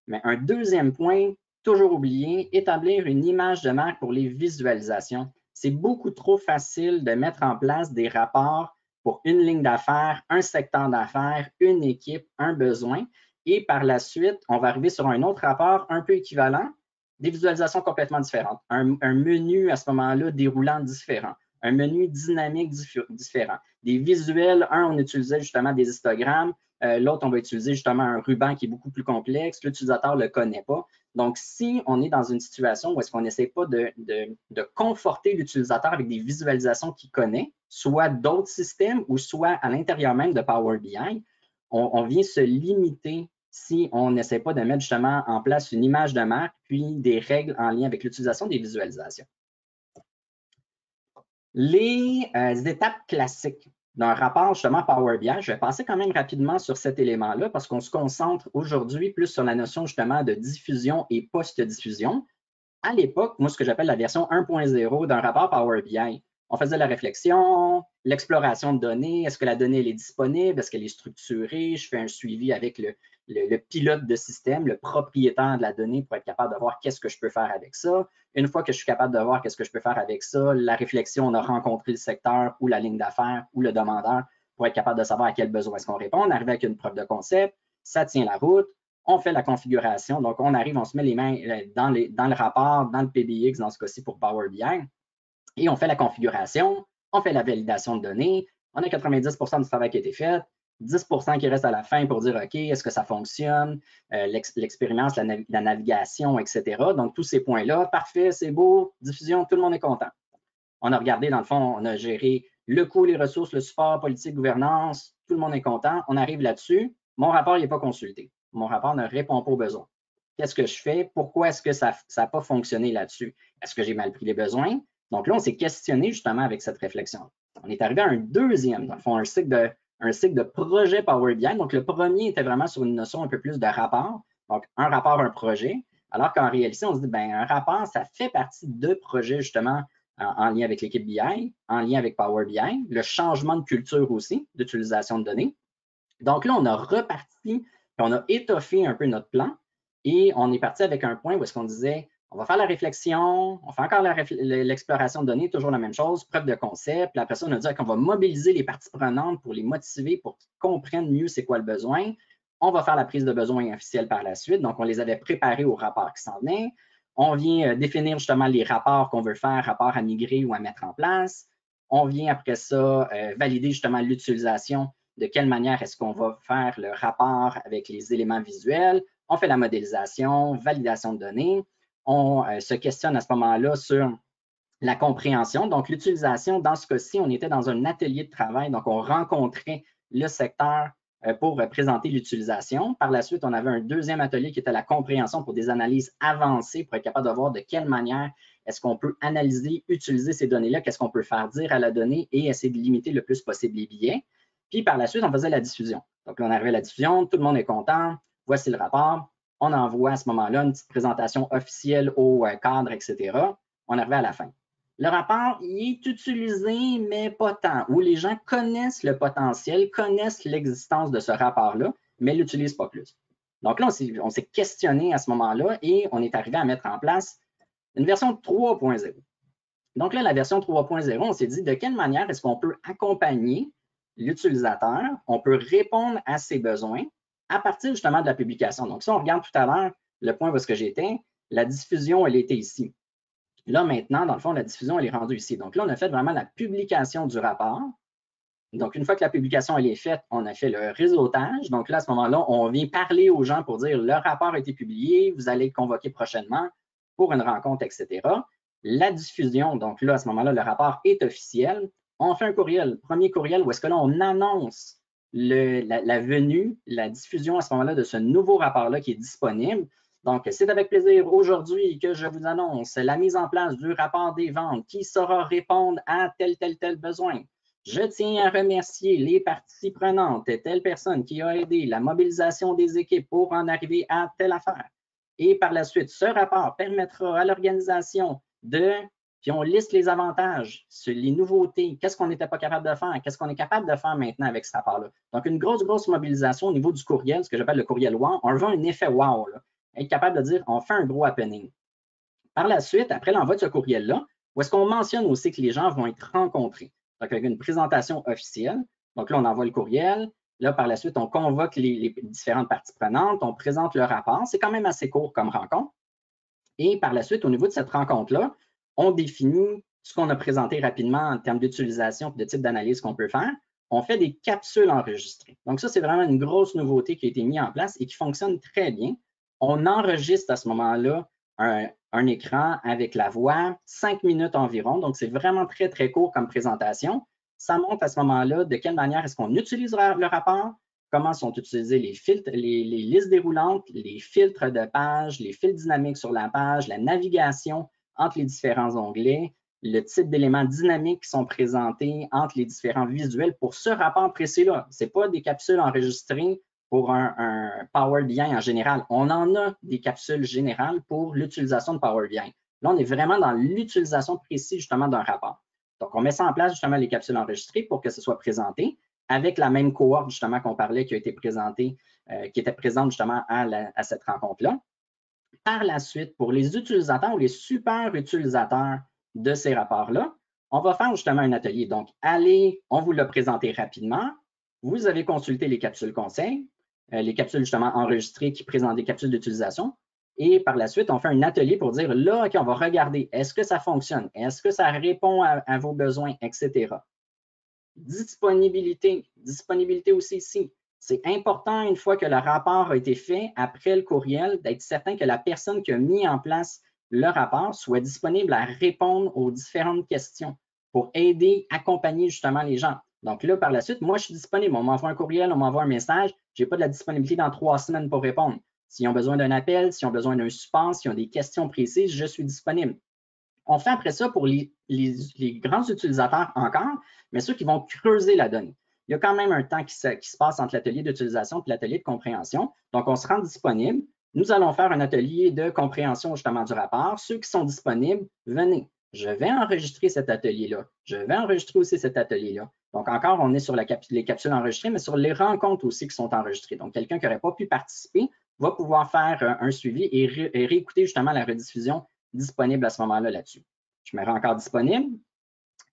Mais un deuxième point, toujours oublié, établir une image de marque pour les visualisations. C'est beaucoup trop facile de mettre en place des rapports pour une ligne d'affaires, un secteur d'affaires, une équipe, un besoin. Et par la suite, on va arriver sur un autre rapport un peu équivalent, des visualisations complètement différentes. Un menu à ce moment-là déroulant différent. Un menu dynamique différent. Des visuels, on utilisait justement des histogrammes, l'autre, on va utiliser justement un ruban qui est beaucoup plus complexe, l'utilisateur ne le connaît pas. Donc, si on est dans une situation où est-ce qu'on n'essaie pas de conforter l'utilisateur avec des visualisations qu'il connaît, soit d'autres systèmes ou soit à l'intérieur même de Power BI, on vient se limiter si on n'essaie pas de mettre justement en place une image de marque, puis des règles en lien avec l'utilisation des visualisations. Les étapes classiques d'un rapport justement Power BI, je vais passer quand même rapidement sur cet élément-là parce qu'on se concentre aujourd'hui plus sur la notion justement de diffusion et post-diffusion. À l'époque, moi, ce que j'appelle la version 1.0 d'un rapport Power BI, on faisait la réflexion, l'exploration de données, est-ce que la donnée elle est disponible, est-ce qu'elle est structurée, je fais un suivi avec le pilote de système, le propriétaire de la donnée pour être capable de voir qu'est-ce que je peux faire avec ça. Une fois que je suis capable de voir qu'est-ce que je peux faire avec ça, la réflexion, on a rencontré le secteur ou la ligne d'affaires ou le demandeur pour être capable de savoir à quel besoin est-ce qu'on répond. On arrive avec une preuve de concept, ça tient la route, on fait la configuration. Donc, on arrive, on se met les mains dans le rapport, dans le PBX, dans ce cas-ci pour Power BI, et on fait la configuration, on fait la validation de données, on a 90% du travail qui a été fait, 10% qui reste à la fin pour dire, OK, est-ce que ça fonctionne, l'expérience, la navigation, etc. Donc, tous ces points-là, parfait, c'est beau, diffusion, tout le monde est content. On a regardé, dans le fond, on a géré le coût, les ressources, le support, politique, gouvernance, tout le monde est content. On arrive là-dessus, mon rapport n'est pas consulté. Mon rapport ne répond pas aux besoins. Qu'est-ce que je fais? Pourquoi est-ce que ça n'a pas fonctionné là-dessus? Est-ce que j'ai mal pris les besoins? Donc là, on s'est questionné justement avec cette réflexion. On est arrivé à un deuxième, dans le fond, un cycle de projet Power BI. Donc, le premier était vraiment sur une notion un peu plus de rapport. Donc, un rapport, un projet. Alors qu'en réalité, on se dit, bien, un rapport, ça fait partie de projets justement en lien avec l'équipe BI, en lien avec Power BI, le changement de culture aussi, d'utilisation de données. Donc là, on a reparti, on a étoffé un peu notre plan et on est parti avec un point où est-ce qu'on disait, on va faire la réflexion, on fait encore l'exploration de données, toujours la même chose, preuve de concept. Puis après ça, on a dit qu'on va mobiliser les parties prenantes pour les motiver, pour qu'ils comprennent mieux c'est quoi le besoin. On va faire la prise de besoin officielle par la suite. Donc, on les avait préparés au rapport qui s'en venait. On vient définir justement les rapports qu'on veut faire, rapports à migrer ou à mettre en place. On vient après ça valider justement l'utilisation, de quelle manière est-ce qu'on va faire le rapport avec les éléments visuels. On fait la modélisation, validation de données. On se questionne à ce moment-là sur la compréhension. Donc, l'utilisation, dans ce cas-ci, on était dans un atelier de travail, donc on rencontrait le secteur pour présenter l'utilisation. Par la suite, on avait un deuxième atelier qui était la compréhension pour des analyses avancées, pour être capable de voir de quelle manière est-ce qu'on peut analyser, utiliser ces données-là, qu'est-ce qu'on peut faire dire à la donnée et essayer de limiter le plus possible les biais. Puis par la suite, on faisait la diffusion. Donc là, on arrivait à la diffusion, tout le monde est content, voici le rapport. On envoie à ce moment-là une petite présentation officielle au cadre, etc. On arrivait à la fin. Le rapport, il est utilisé, mais pas tant, où les gens connaissent le potentiel, connaissent l'existence de ce rapport-là, mais ne l'utilisent pas plus. Donc là, on s'est questionné à ce moment-là et on est arrivé à mettre en place une version 3.0. Donc là, la version 3.0, on s'est dit de quelle manière est-ce qu'on peut accompagner l'utilisateur, on peut répondre à ses besoins à partir justement de la publication. Donc, si on regarde tout à l'heure le point où est-ce que j'étais, la diffusion, elle était ici. Là, maintenant, dans le fond, la diffusion, elle est rendue ici. Donc là, on a fait vraiment la publication du rapport. Donc, une fois que la publication elle est faite, on a fait le réseautage. Donc là, à ce moment-là, on vient parler aux gens pour dire le rapport a été publié, vous allez être convoqué prochainement pour une rencontre, etc. La diffusion, donc là, à ce moment-là, le rapport est officiel. On fait un courriel, premier courriel, où est-ce que là, on annonce la venue, la diffusion à ce moment-là de ce nouveau rapport-là qui est disponible. Donc, c'est avec plaisir aujourd'hui que je vous annonce la mise en place du rapport des ventes qui saura répondre à tel besoin. Je tiens à remercier les parties prenantes, telle personne qui a aidé la mobilisation des équipes pour en arriver à telle affaire. Et par la suite, ce rapport permettra à l'organisation puis on liste les avantages, les nouveautés, qu'est-ce qu'on n'était pas capable de faire, qu'est-ce qu'on est capable de faire maintenant avec ce rapport-là. Donc, une grosse mobilisation au niveau du courriel, ce que j'appelle le courriel wow. On veut un effet wow, là. Être capable de dire, on fait un gros happening. Par la suite, après l'envoi de ce courriel-là, où est-ce qu'on mentionne aussi que les gens vont être rencontrés. Donc, avec une présentation officielle. Donc là, on envoie le courriel. Là, par la suite, on convoque les différentes parties prenantes, on présente le rapport. C'est quand même assez court comme rencontre. Et par la suite, au niveau de cette rencontre-là, on définit ce qu'on a présenté rapidement en termes d'utilisation et de type d'analyse qu'on peut faire. On fait des capsules enregistrées. Donc ça, c'est vraiment une grosse nouveauté qui a été mise en place et qui fonctionne très bien. On enregistre à ce moment-là un écran avec la voix, 5 minutes environ. Donc, c'est vraiment très court comme présentation. Ça montre à ce moment-là de quelle manière est-ce qu'on utilise le rapport, comment sont utilisés les filtres, les listes déroulantes, les filtres de page, les fils dynamiques sur la page, la navigation entre les différents onglets, le type d'éléments dynamiques qui sont présentés entre les différents visuels pour ce rapport précis-là. Ce n'est pas des capsules enregistrées pour un Power BI en général. On en a des capsules générales pour l'utilisation de Power BI. Là, on est vraiment dans l'utilisation précise justement d'un rapport. Donc, on met ça en place justement les capsules enregistrées pour que ce soit présenté avec la même cohorte justement qu'on parlait qui a été présentée, qui était présente justement à cette rencontre-là. Par la suite, pour les utilisateurs ou les super utilisateurs de ces rapports-là, on va faire justement un atelier. Donc, allez, on vous l'a présenté rapidement. Vous avez consulté les capsules conseils, les capsules justement enregistrées qui présentent des capsules d'utilisation. Et par la suite, on fait un atelier pour dire, là, OK, on va regarder, est-ce que ça fonctionne? Est-ce que ça répond à vos besoins, etc. Disponibilité aussi ici. C'est important, une fois que le rapport a été fait, après le courriel, d'être certain que la personne qui a mis en place le rapport soit disponible à répondre aux différentes questions pour aider, accompagner justement les gens. Donc là, par la suite, moi, je suis disponible. On m'envoie un courriel, on m'envoie un message. Je n'ai pas de la disponibilité dans 3 semaines pour répondre. S'ils ont besoin d'un appel, s'ils ont besoin d'un support, s'ils ont des questions précises, je suis disponible. On fait après ça pour les grands utilisateurs encore, mais ceux qui vont creuser la donnée. Il y a quand même un temps qui se passe entre l'atelier d'utilisation et l'atelier de compréhension. Donc, on se rend disponible. Nous allons faire un atelier de compréhension justement du rapport. Ceux qui sont disponibles, venez. Je vais enregistrer cet atelier-là. Je vais enregistrer aussi cet atelier-là. Donc, encore, on est sur les capsules enregistrées, mais sur les rencontres aussi qui sont enregistrées. Donc, quelqu'un qui n'aurait pas pu participer va pouvoir faire un suivi et réécouter justement la rediffusion disponible à ce moment-là là-dessus. Je me rends encore disponible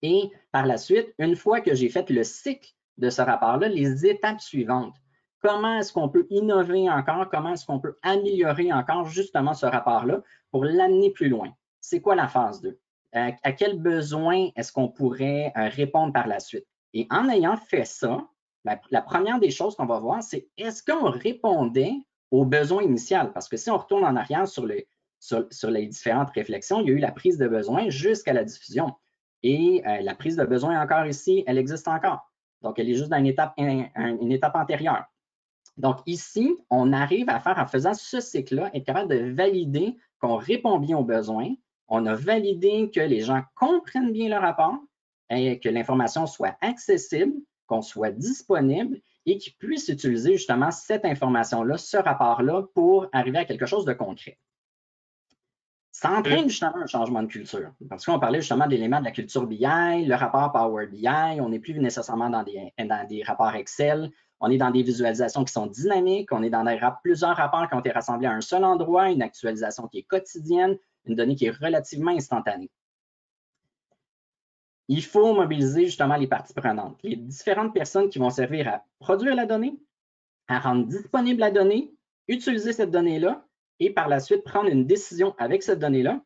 et par la suite, une fois que j'ai fait le cycle de ce rapport-là, les étapes suivantes. Comment est-ce qu'on peut innover encore? Comment est-ce qu'on peut améliorer encore justement ce rapport-là pour l'amener plus loin? C'est quoi la phase 2? À quel besoin est-ce qu'on pourrait répondre par la suite? Et en ayant fait ça, la première des choses qu'on va voir, c'est est-ce qu'on répondait aux besoins initiaux? Parce que si on retourne en arrière sur les différentes réflexions, il y a eu la prise de besoin jusqu'à la diffusion. Et la prise de besoin encore ici, elle existe encore. Donc, elle est juste dans une étape antérieure. Donc, ici, on arrive à faire, en faisant ce cycle-là, être capable de valider qu'on répond bien aux besoins. On a validé que les gens comprennent bien le rapport et que l'information soit accessible, qu'on soit disponible et qu'ils puissent utiliser justement cette information-là, ce rapport-là, pour arriver à quelque chose de concret. Ça entraîne justement un changement de culture. Parce qu'on parlait justement d'éléments de la culture BI, le rapport Power BI, on n'est plus nécessairement dans des rapports Excel, on est dans des visualisations qui sont dynamiques, on est dans plusieurs rapports qui ont été rassemblés à un seul endroit, une actualisation qui est quotidienne, une donnée qui est relativement instantanée. Il faut mobiliser justement les parties prenantes, les différentes personnes qui vont servir à produire la donnée, à rendre disponible la donnée, utiliser cette donnée-là, et par la suite prendre une décision avec cette donnée-là,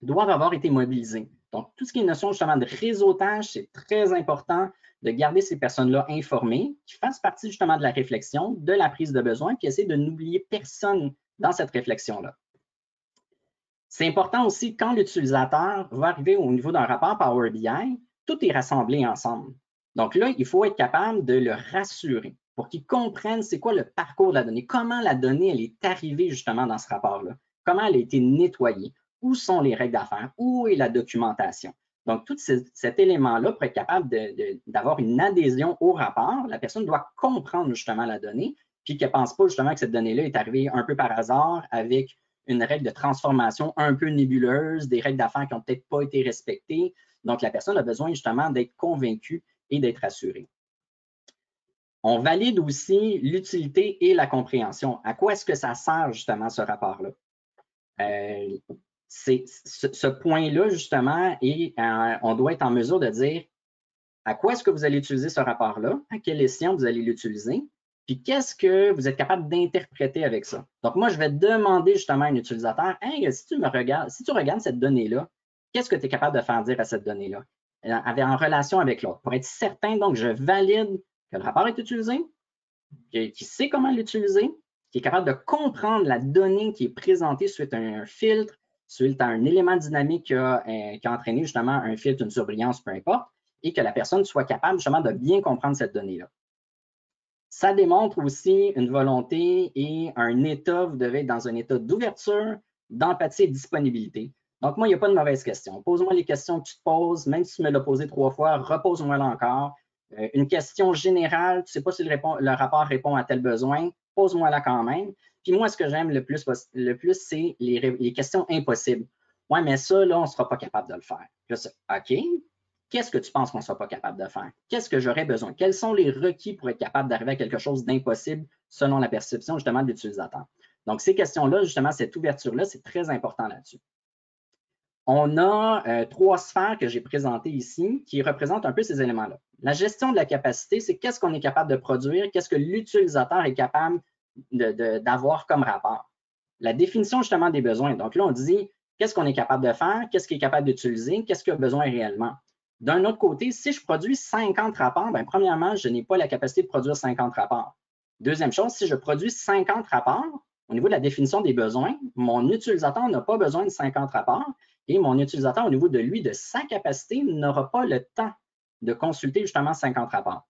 doivent avoir été mobilisés. Donc, tout ce qui est notion justement de réseautage, c'est très important de garder ces personnes-là informées, qui fassent partie justement de la réflexion, de la prise de besoin, puis essayer de n'oublier personne dans cette réflexion-là. C'est important aussi quand l'utilisateur va arriver au niveau d'un rapport Power BI, tout est rassemblé ensemble. Donc là, il faut être capable de le rassurer pour qu'ils comprennent c'est quoi le parcours de la donnée, comment la donnée elle est arrivée justement dans ce rapport-là, comment elle a été nettoyée, où sont les règles d'affaires, où est la documentation. Donc, tout cet élément-là, pour être capable d'avoir une adhésion au rapport, la personne doit comprendre justement la donnée, puis qu'elle ne pense pas justement que cette donnée-là est arrivée un peu par hasard avec une règle de transformation un peu nébuleuse, des règles d'affaires qui n'ont peut-être pas été respectées. Donc, la personne a besoin justement d'être convaincue et d'être rassurée. On valide aussi l'utilité et la compréhension. À quoi est-ce que ça sert justement ce rapport-là? Ce point-là, justement, et on doit être en mesure de dire à quoi est-ce que vous allez utiliser ce rapport-là, à quel escient vous allez l'utiliser, puis qu'est-ce que vous êtes capable d'interpréter avec ça. Donc, moi, je vais demander justement à un utilisateur, hey, si tu regardes cette donnée-là, qu'est-ce que tu es capable de faire dire à cette donnée-là en relation avec l'autre? Pour être certain, donc, je valide que le rapport est utilisé, qu'il sait comment l'utiliser, qui est capable de comprendre la donnée qui est présentée suite à un filtre, suite à un élément dynamique qui a entraîné justement un filtre, une surbrillance, peu importe, et que la personne soit capable justement de bien comprendre cette donnée-là. Ça démontre aussi une volonté et un état, vous devez être dans un état d'ouverture, d'empathie et de disponibilité. Donc, moi, il n'y a pas de mauvaise question. Pose-moi les questions que tu te poses, même si tu me l'as posé 3 fois, repose-moi-la encore. Une question générale, tu ne sais pas si le rapport répond à tel besoin, pose-moi-la quand même. Puis moi, ce que j'aime le plus, c'est les questions impossibles. Ouais, mais ça, là, on ne sera pas capable de le faire. OK, qu'est-ce que tu penses qu'on ne sera pas capable de faire? Qu'est-ce que j'aurais besoin? Quels sont les requis pour être capable d'arriver à quelque chose d'impossible selon la perception justement de l'utilisateur? Donc, ces questions-là, justement, cette ouverture-là, c'est très important là-dessus. On a 3 sphères que j'ai présentées ici qui représentent un peu ces éléments-là. La gestion de la capacité, c'est qu'est-ce qu'on est capable de produire, qu'est-ce que l'utilisateur est capable d'avoir comme rapport. La définition justement des besoins. Donc là, on dit qu'est-ce qu'on est capable de faire, qu'est-ce qu'il est capable d'utiliser, qu'est-ce qu'il a besoin réellement. D'un autre côté, si je produis 50 rapports, bien, premièrement, je n'ai pas la capacité de produire 50 rapports. Deuxième chose, si je produis 50 rapports, au niveau de la définition des besoins, mon utilisateur n'a pas besoin de 50 rapports et mon utilisateur, au niveau de lui, de sa capacité, n'aura pas le temps de consulter justement 50 rapports.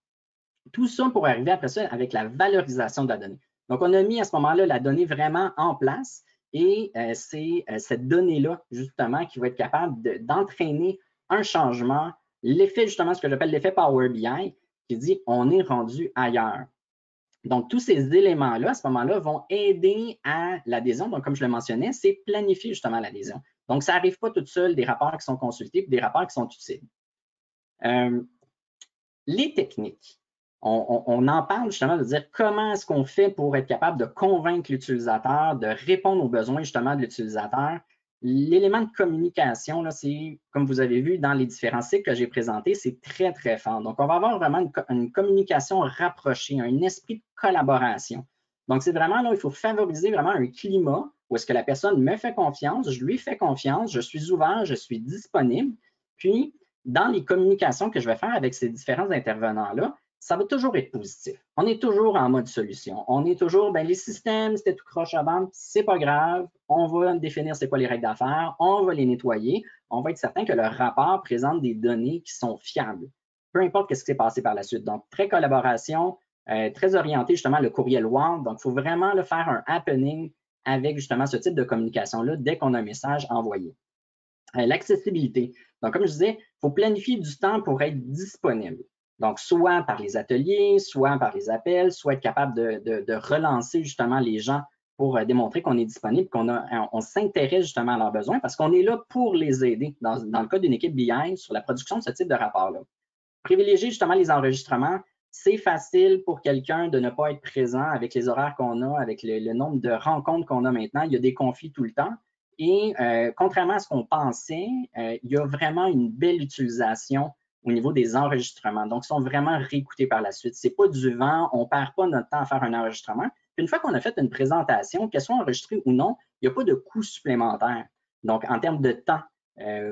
Tout ça pour arriver après ça avec la valorisation de la donnée. Donc, on a mis à ce moment-là la donnée vraiment en place et c'est cette donnée-là, justement, qui va être capable d'entraîner un changement, l'effet, justement, ce que j'appelle l'effet Power BI, qui dit on est rendu ailleurs. Donc, tous ces éléments-là, à ce moment-là, vont aider à l'adhésion. Donc, comme je le mentionnais, c'est planifier justement l'adhésion. Donc, ça n'arrive pas tout seul des rapports qui sont consultés et des rapports qui sont utiles. Les techniques. On en parle justement de dire comment est-ce qu'on fait pour être capable de convaincre l'utilisateur, de répondre aux besoins justement de l'utilisateur. L'élément de communication, c'est, comme vous avez vu dans les différents cycles que j'ai présentés, c'est très, très fort. Donc, on va avoir vraiment une communication rapprochée, un esprit de collaboration. Donc, c'est vraiment là, il faut favoriser vraiment un climat où est-ce que la personne me fait confiance, je lui fais confiance, je suis ouvert, je suis disponible. Puis, dans les communications que je vais faire avec ces différents intervenants-là, ça va toujours être positif. On est toujours en mode solution. On est toujours, bien, les systèmes, c'était tout croche avant, c'est pas grave. On va définir c'est quoi les règles d'affaires, on va les nettoyer. On va être certain que le rapport présente des données qui sont fiables. Peu importe ce qui s'est passé par la suite. Donc, très collaboration, très orienté justement le courriel warm. Donc, il faut vraiment faire un happening avec justement ce type de communication-là dès qu'on a un message envoyé. L'accessibilité. Donc, comme je disais, il faut planifier du temps pour être disponible. Donc, soit par les ateliers, soit par les appels, soit être capable de relancer justement les gens pour démontrer qu'on est disponible, qu'on s'intéresse justement à leurs besoins parce qu'on est là pour les aider dans le cas d'une équipe BI sur la production de ce type de rapport-là. Privilégier justement les enregistrements, c'est facile pour quelqu'un de ne pas être présent avec les horaires qu'on a, avec le nombre de rencontres qu'on a maintenant. Il y a des conflits tout le temps. Et contrairement à ce qu'on pensait, il y a vraiment une belle utilisation au niveau des enregistrements. Donc, ils sont vraiment réécoutés par la suite. Ce n'est pas du vent, on ne perd pas notre temps à faire un enregistrement. Une fois qu'on a fait une présentation, qu'elle soit enregistrée ou non, il n'y a pas de coût supplémentaire. Donc, en termes de temps,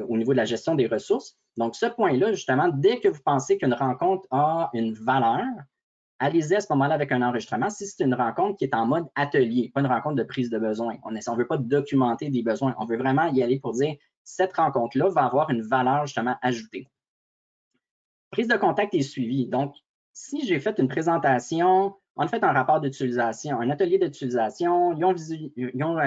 au niveau de la gestion des ressources. Donc, ce point-là, justement, dès que vous pensez qu'une rencontre a une valeur, allez-y à ce moment-là avec un enregistrement si c'est une rencontre qui est en mode atelier, pas une rencontre de prise de besoin. On ne veut pas documenter des besoins, on veut vraiment y aller pour dire cette rencontre-là va avoir une valeur justement ajoutée. Prise de contact et suivi. Donc, si j'ai fait une présentation, on a fait un rapport d'utilisation, un atelier d'utilisation, ils ont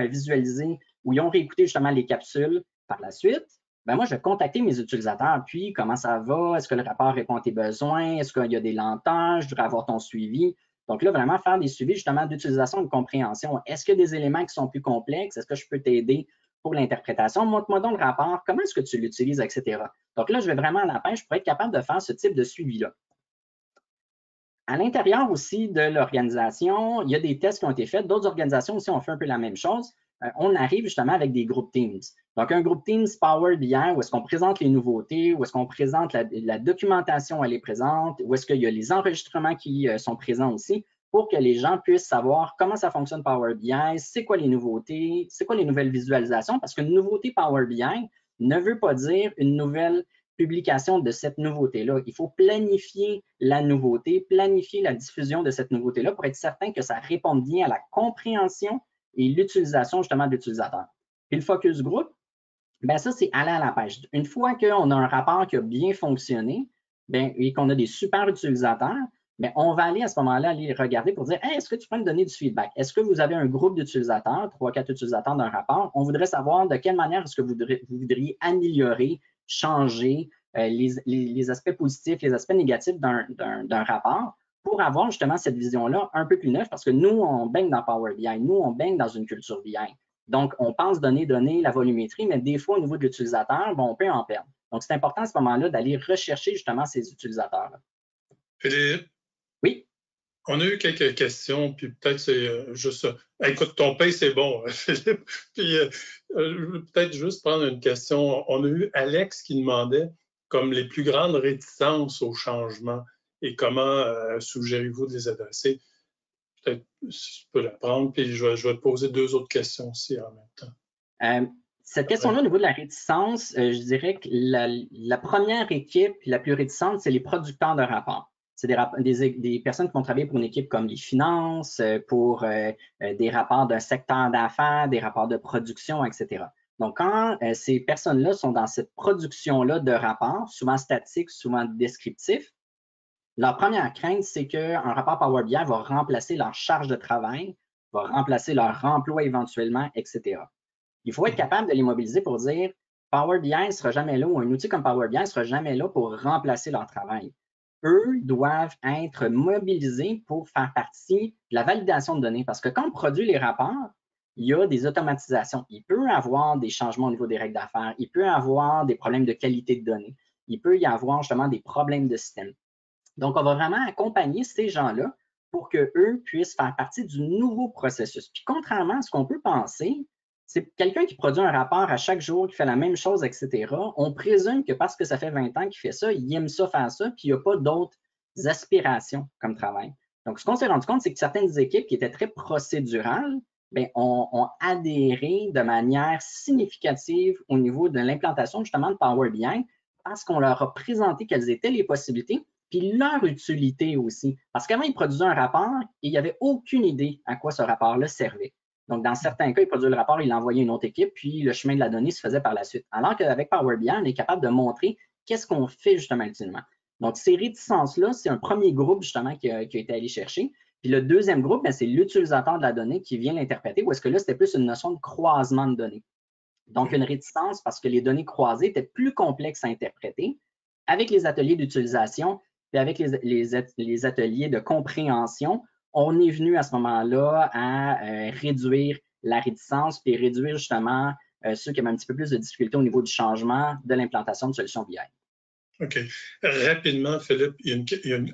visualisé ou ils ont réécouté justement les capsules par la suite, ben moi, je vais contacter mes utilisateurs, puis comment ça va, est-ce que le rapport répond à tes besoins, est-ce qu'il y a des lenteurs, je voudrais avoir ton suivi. Donc là, vraiment faire des suivis justement d'utilisation et de compréhension. Est-ce qu'il y a des éléments qui sont plus complexes? Est-ce que je peux t'aider pour l'interprétation? Montre-moi donc le rapport, comment est-ce que tu l'utilises, etc. Donc là, je vais vraiment à la pêche pour être capable de faire ce type de suivi-là. À l'intérieur aussi de l'organisation, il y a des tests qui ont été faits. D'autres organisations aussi ont fait un peu la même chose. On arrive justement avec des groupes Teams. Donc, un groupe Teams Power BI où est-ce qu'on présente les nouveautés, où est-ce qu'on présente la documentation, elle est présente, où est-ce qu'il y a les enregistrements qui sont présents aussi pour que les gens puissent savoir comment ça fonctionne Power BI, c'est quoi les nouveautés, c'est quoi les nouvelles visualisations, parce qu'une nouveauté Power BI ne veut pas dire une nouvelle publication de cette nouveauté-là. Il faut planifier la nouveauté, planifier la diffusion de cette nouveauté-là pour être certain que ça réponde bien à la compréhension et l'utilisation justement de l'utilisateur. Puis le focus group, bien ça, c'est aller à la pêche. Une fois qu'on a un rapport qui a bien fonctionné et qu'on a des super utilisateurs, mais on va aller à ce moment-là aller regarder pour dire hey, est-ce que tu peux me donner du feedback? Est-ce que vous avez un groupe d'utilisateurs, 3-4 utilisateurs d'un rapport? On voudrait savoir de quelle manière est-ce que vous voudriez améliorer, changer les aspects positifs, les aspects négatifs d'un rapport pour avoir justement cette vision-là un peu plus neuve parce que nous, on baigne dans Power BI, nous, on baigne dans une culture BI. Donc, on pense donner la volumétrie, mais des fois, au niveau de l'utilisateur, bon, on peut en perdre. Donc, c'est important à ce moment-là d'aller rechercher justement ces utilisateurs-là. Philippe? Oui? On a eu quelques questions, puis peut-être c'est juste ça. Écoute, ton pain, c'est bon, Philippe. Puis peut-être juste prendre une question. On a eu Alex qui demandait comme les plus grandes réticences au changement et comment suggérez-vous de les adresser. Peut-être si tu peux la prendre, puis je vais te poser 2 autres questions aussi en même temps. Cette question-là, au niveau de la réticence, je dirais que la première équipe la plus réticente, c'est les producteurs de rapports. C'est des personnes qui vont travailler pour une équipe comme les finances, pour des rapports d'un secteur d'affaires, des rapports de production, etc. Donc, quand ces personnes-là sont dans cette production-là de rapports, souvent statiques, souvent descriptifs, leur première crainte, c'est qu'un rapport Power BI va remplacer leur charge de travail, va remplacer leur emploi éventuellement, etc. Il faut être capable de les mobiliser pour dire Power BI ne sera jamais là ou un outil comme Power BI ne sera jamais là pour remplacer leur travail. Eux doivent être mobilisés pour faire partie de la validation de données parce que quand on produit les rapports, il y a des automatisations. Il peut y avoir des changements au niveau des règles d'affaires. Il peut y avoir des problèmes de qualité de données. Il peut y avoir justement des problèmes de système. Donc, on va vraiment accompagner ces gens-là pour qu'eux puissent faire partie du nouveau processus. Puis, contrairement à ce qu'on peut penser, c'est quelqu'un qui produit un rapport à chaque jour, qui fait la même chose, etc. On présume que parce que ça fait 20 ans qu'il fait ça, il aime ça faire ça, puis il n'y a pas d'autres aspirations comme travail. Donc, ce qu'on s'est rendu compte, c'est que certaines équipes qui étaient très procédurales, bien, ont adhéré de manière significative au niveau de l'implantation justement de Power BI parce qu'on leur a présenté quelles étaient les possibilités, puis leur utilité aussi. Parce qu'avant, ils produisaient un rapport et il n'y avait aucune idée à quoi ce rapport-là servait. Donc, dans certains cas, ils produisaient le rapport, ils l'envoyaient à une autre équipe, puis le chemin de la donnée se faisait par la suite. Alors qu'avec Power BI, on est capable de montrer qu'est-ce qu'on fait justement utilement. Donc, ces réticences-là, c'est un premier groupe justement qui a été allé chercher. Puis le deuxième groupe, c'est l'utilisateur de la donnée qui vient l'interpréter, ou est-ce que là, c'était plus une notion de croisement de données. Donc, une réticence parce que les données croisées étaient plus complexes à interpréter. Avec les ateliers d'utilisation, puis avec les ateliers de compréhension, on est venu à ce moment-là à réduire la réticence puis réduire justement ceux qui avaient un petit peu plus de difficultés au niveau du changement de l'implantation de solutions BI. OK. Rapidement, Philippe,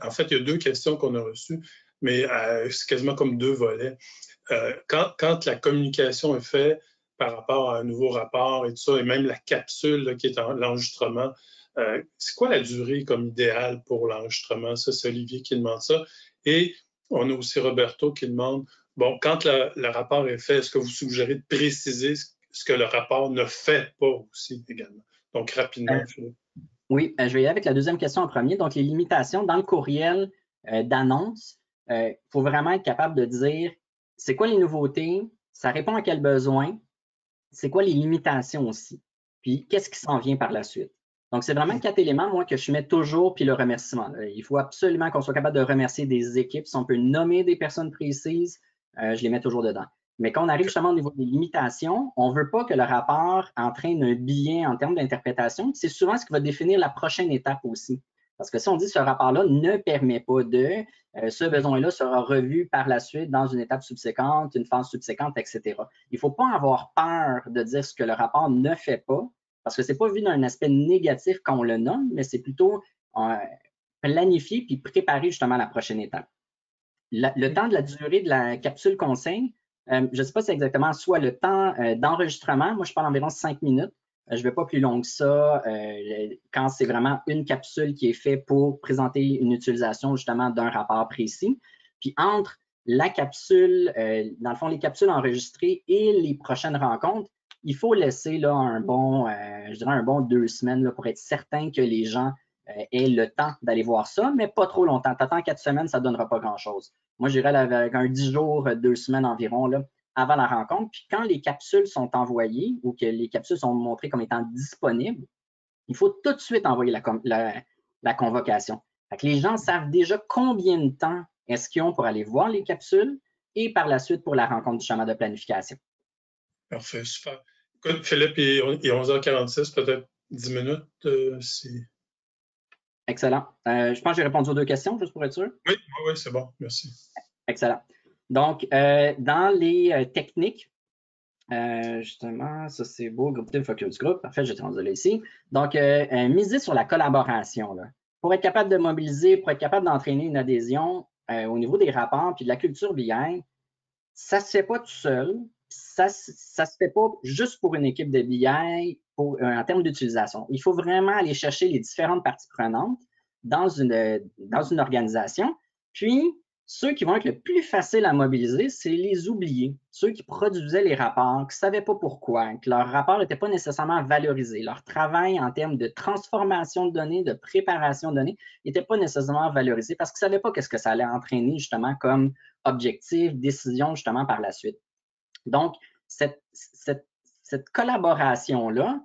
en fait, il y a 2 questions qu'on a reçues, mais c'est quasiment comme 2 volets. Quand la communication est faite par rapport à un nouveau rapport et tout ça, et même la capsule là, qui est l'enregistrement, c'est quoi la durée comme idéale pour l'enregistrement? Ça, c'est Olivier qui demande ça. Et on a aussi Roberto qui demande, bon, quand le rapport est fait, est-ce que vous suggérez de préciser ce que le rapport ne fait pas aussi également? Donc, rapidement, Philippe. Oui, je vais y aller avec la deuxième question en premier. Donc, les limitations dans le courriel d'annonce, il faut vraiment être capable de dire c'est quoi les nouveautés, ça répond à quel besoin, c'est quoi les limitations aussi, puis qu'est-ce qui s'en vient par la suite. Donc, c'est vraiment 4 éléments, moi, que je mets toujours, puis le remerciement. Il faut absolument qu'on soit capable de remercier des équipes. Si on peut nommer des personnes précises, je les mets toujours dedans. Mais quand on arrive justement au niveau des limitations, on ne veut pas que le rapport entraîne un biais en termes d'interprétation. C'est souvent ce qui va définir la prochaine étape aussi. Parce que si on dit que ce rapport-là ne permet pas de, ce besoin-là sera revu par la suite dans une étape subséquente, une phase subséquente, etc. Il ne faut pas avoir peur de dire ce que le rapport ne fait pas, parce que ce n'est pas vu d'un aspect négatif quand on le nomme, mais c'est plutôt planifier puis préparer justement la prochaine étape. Le temps de la durée de la capsule conseil, je ne sais pas si c'est exactement soit le temps d'enregistrement. Moi, je parle environ 5 minutes. Je ne vais pas plus long que ça quand c'est vraiment une capsule qui est faite pour présenter une utilisation justement d'un rapport précis. Puis entre la capsule, dans le fond, les capsules enregistrées et les prochaines rencontres, il faut laisser là, un bon, je dirais un bon 2 semaines là, pour être certain que les gens aient le temps d'aller voir ça, mais pas trop longtemps. T'attends 4 semaines, ça ne donnera pas grand-chose. Moi, j'irais avec un 10 jours, 2 semaines environ là, avant la rencontre. Puis quand les capsules sont envoyées ou que les capsules sont montrées comme étant disponibles, il faut tout de suite envoyer la convocation. Fait que les gens savent déjà combien de temps est-ce qu'ils ont pour aller voir les capsules et par la suite pour la rencontre du schéma de planification. Parfait, super. Écoute, Philippe, il est 11h46, peut-être 10 minutes si... Excellent. Je pense que j'ai répondu aux 2 questions, juste pour être sûr. Oui, c'est bon. Merci. Excellent. Donc, dans les techniques, justement, ça c'est beau, groupe team, focus group. Parfait, j'ai rendu là ici. Donc, miser sur la collaboration. Là. Pour être capable de mobiliser, pour être capable d'entraîner une adhésion au niveau des rapports puis de la culture BI, ça ne se fait pas tout seul. Ça ne se fait pas juste pour une équipe de BI en termes d'utilisation. Il faut vraiment aller chercher les différentes parties prenantes dans une organisation. Puis, ceux qui vont être le plus facile à mobiliser, c'est les oubliés, ceux qui produisaient les rapports, qui ne savaient pas pourquoi, que leur rapport n'était pas nécessairement valorisé. Leur travail en termes de transformation de données, de préparation de données, n'était pas nécessairement valorisé parce qu'ils ne savaient pas qu'est-ce que ça allait entraîner justement comme objectif, décision justement par la suite. Donc, cette collaboration-là,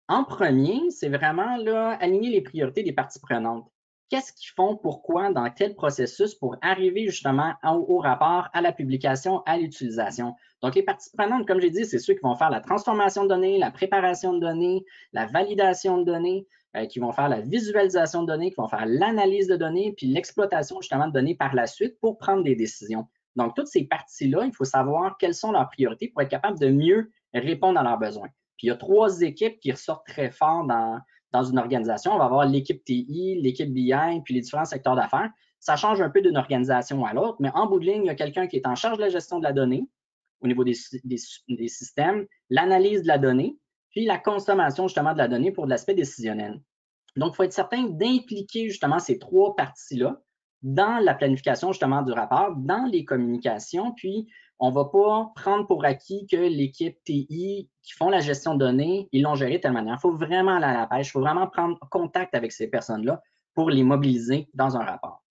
en premier, c'est vraiment là, aligner les priorités des parties prenantes. Qu'est-ce qu'ils font, pourquoi, dans quel processus pour arriver justement au rapport, à la publication, à l'utilisation. Donc, les parties prenantes, comme j'ai dit, c'est ceux qui vont faire la transformation de données, la préparation de données, la validation de données, qui vont faire la visualisation de données, qui vont faire l'analyse de données, puis l'exploitation justement de données par la suite pour prendre des décisions. Donc, toutes ces parties-là, il faut savoir quelles sont leurs priorités pour être capable de mieux répondre à leurs besoins. Puis, il y a 3 équipes qui ressortent très fort dans une organisation. On va avoir l'équipe TI, l'équipe BI, puis les différents secteurs d'affaires. Ça change un peu d'une organisation à l'autre, mais en bout de ligne, il y a quelqu'un qui est en charge de la gestion de la donnée au niveau des systèmes, l'analyse de la donnée, puis la consommation justement de la donnée pour de l'aspect décisionnel. Donc, il faut être certain d'impliquer justement ces 3 parties-là dans la planification justement du rapport, dans les communications, puis on ne va pas prendre pour acquis que l'équipe TI qui font la gestion de données, ils l'ont géré de telle manière. Il faut vraiment aller à la pêche, il faut vraiment prendre contact avec ces personnes-là pour les mobiliser dans un rapport.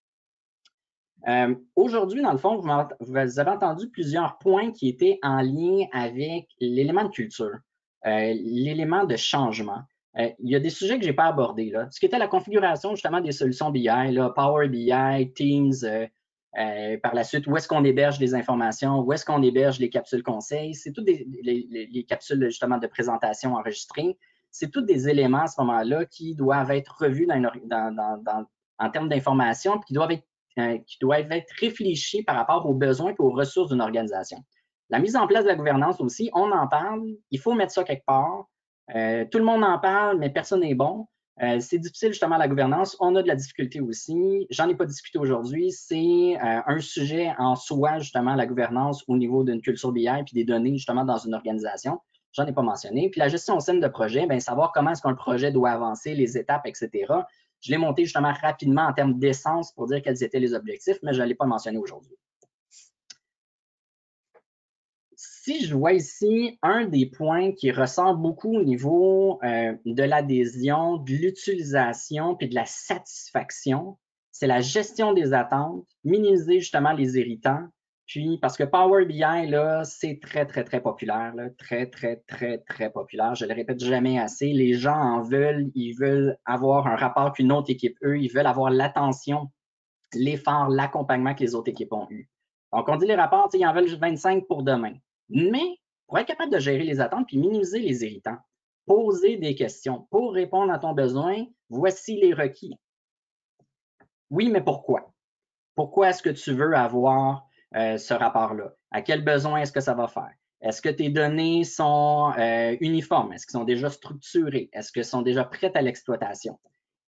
Aujourd'hui, dans le fond, vous avez entendu plusieurs points qui étaient en lien avec l'élément de culture, l'élément de changement. Il y a des sujets que je n'ai pas abordés. Là. Ce qui était la configuration justement des solutions BI, là, Power BI, Teams, par la suite, où est-ce qu'on héberge les informations, où est-ce qu'on héberge les capsules conseils. C'est toutes les capsules justement de présentation enregistrées. C'est tous des éléments à ce moment-là qui doivent être revus en termes d'information, puis qui doivent être réfléchis par rapport aux besoins et aux ressources d'une organisation. La mise en place de la gouvernance aussi, on en parle, il faut mettre ça quelque part. Tout le monde en parle, mais personne n'est bon. C'est difficile justement la gouvernance. On a de la difficulté aussi. J'en ai pas discuté aujourd'hui. C'est un sujet en soi, justement, la gouvernance au niveau d'une culture BI puis des données, justement, dans une organisation. J'en ai pas mentionné. Puis la gestion au sein de projet, bien, savoir comment est-ce qu'un projet doit avancer, les étapes, etc. Je l'ai monté justement rapidement en termes d'essence pour dire quels étaient les objectifs, mais je ne l'ai pas mentionné aujourd'hui. Si je vois ici un des points qui ressort beaucoup au niveau de l'adhésion, de l'utilisation puis de la satisfaction, c'est la gestion des attentes, minimiser justement les irritants. Puis, parce que Power BI, là, c'est très, très, très populaire, là, très, très, très, très populaire. Je ne le répète jamais assez. Les gens en veulent, ils veulent avoir un rapport qu'une autre équipe, eux, ils veulent avoir l'attention, l'effort, l'accompagnement que les autres équipes ont eu. Donc, on dit les rapports, ils en veulent 25 pour demain. Mais pour être capable de gérer les attentes puis minimiser les irritants, poser des questions pour répondre à ton besoin, voici les requis. Oui, mais pourquoi? Pourquoi est-ce que tu veux avoir ce rapport-là? À quel besoin est-ce que ça va faire? Est-ce que tes données sont uniformes? Est-ce qu'elles sont déjà structurées? Est-ce qu'elles sont déjà prêtes à l'exploitation?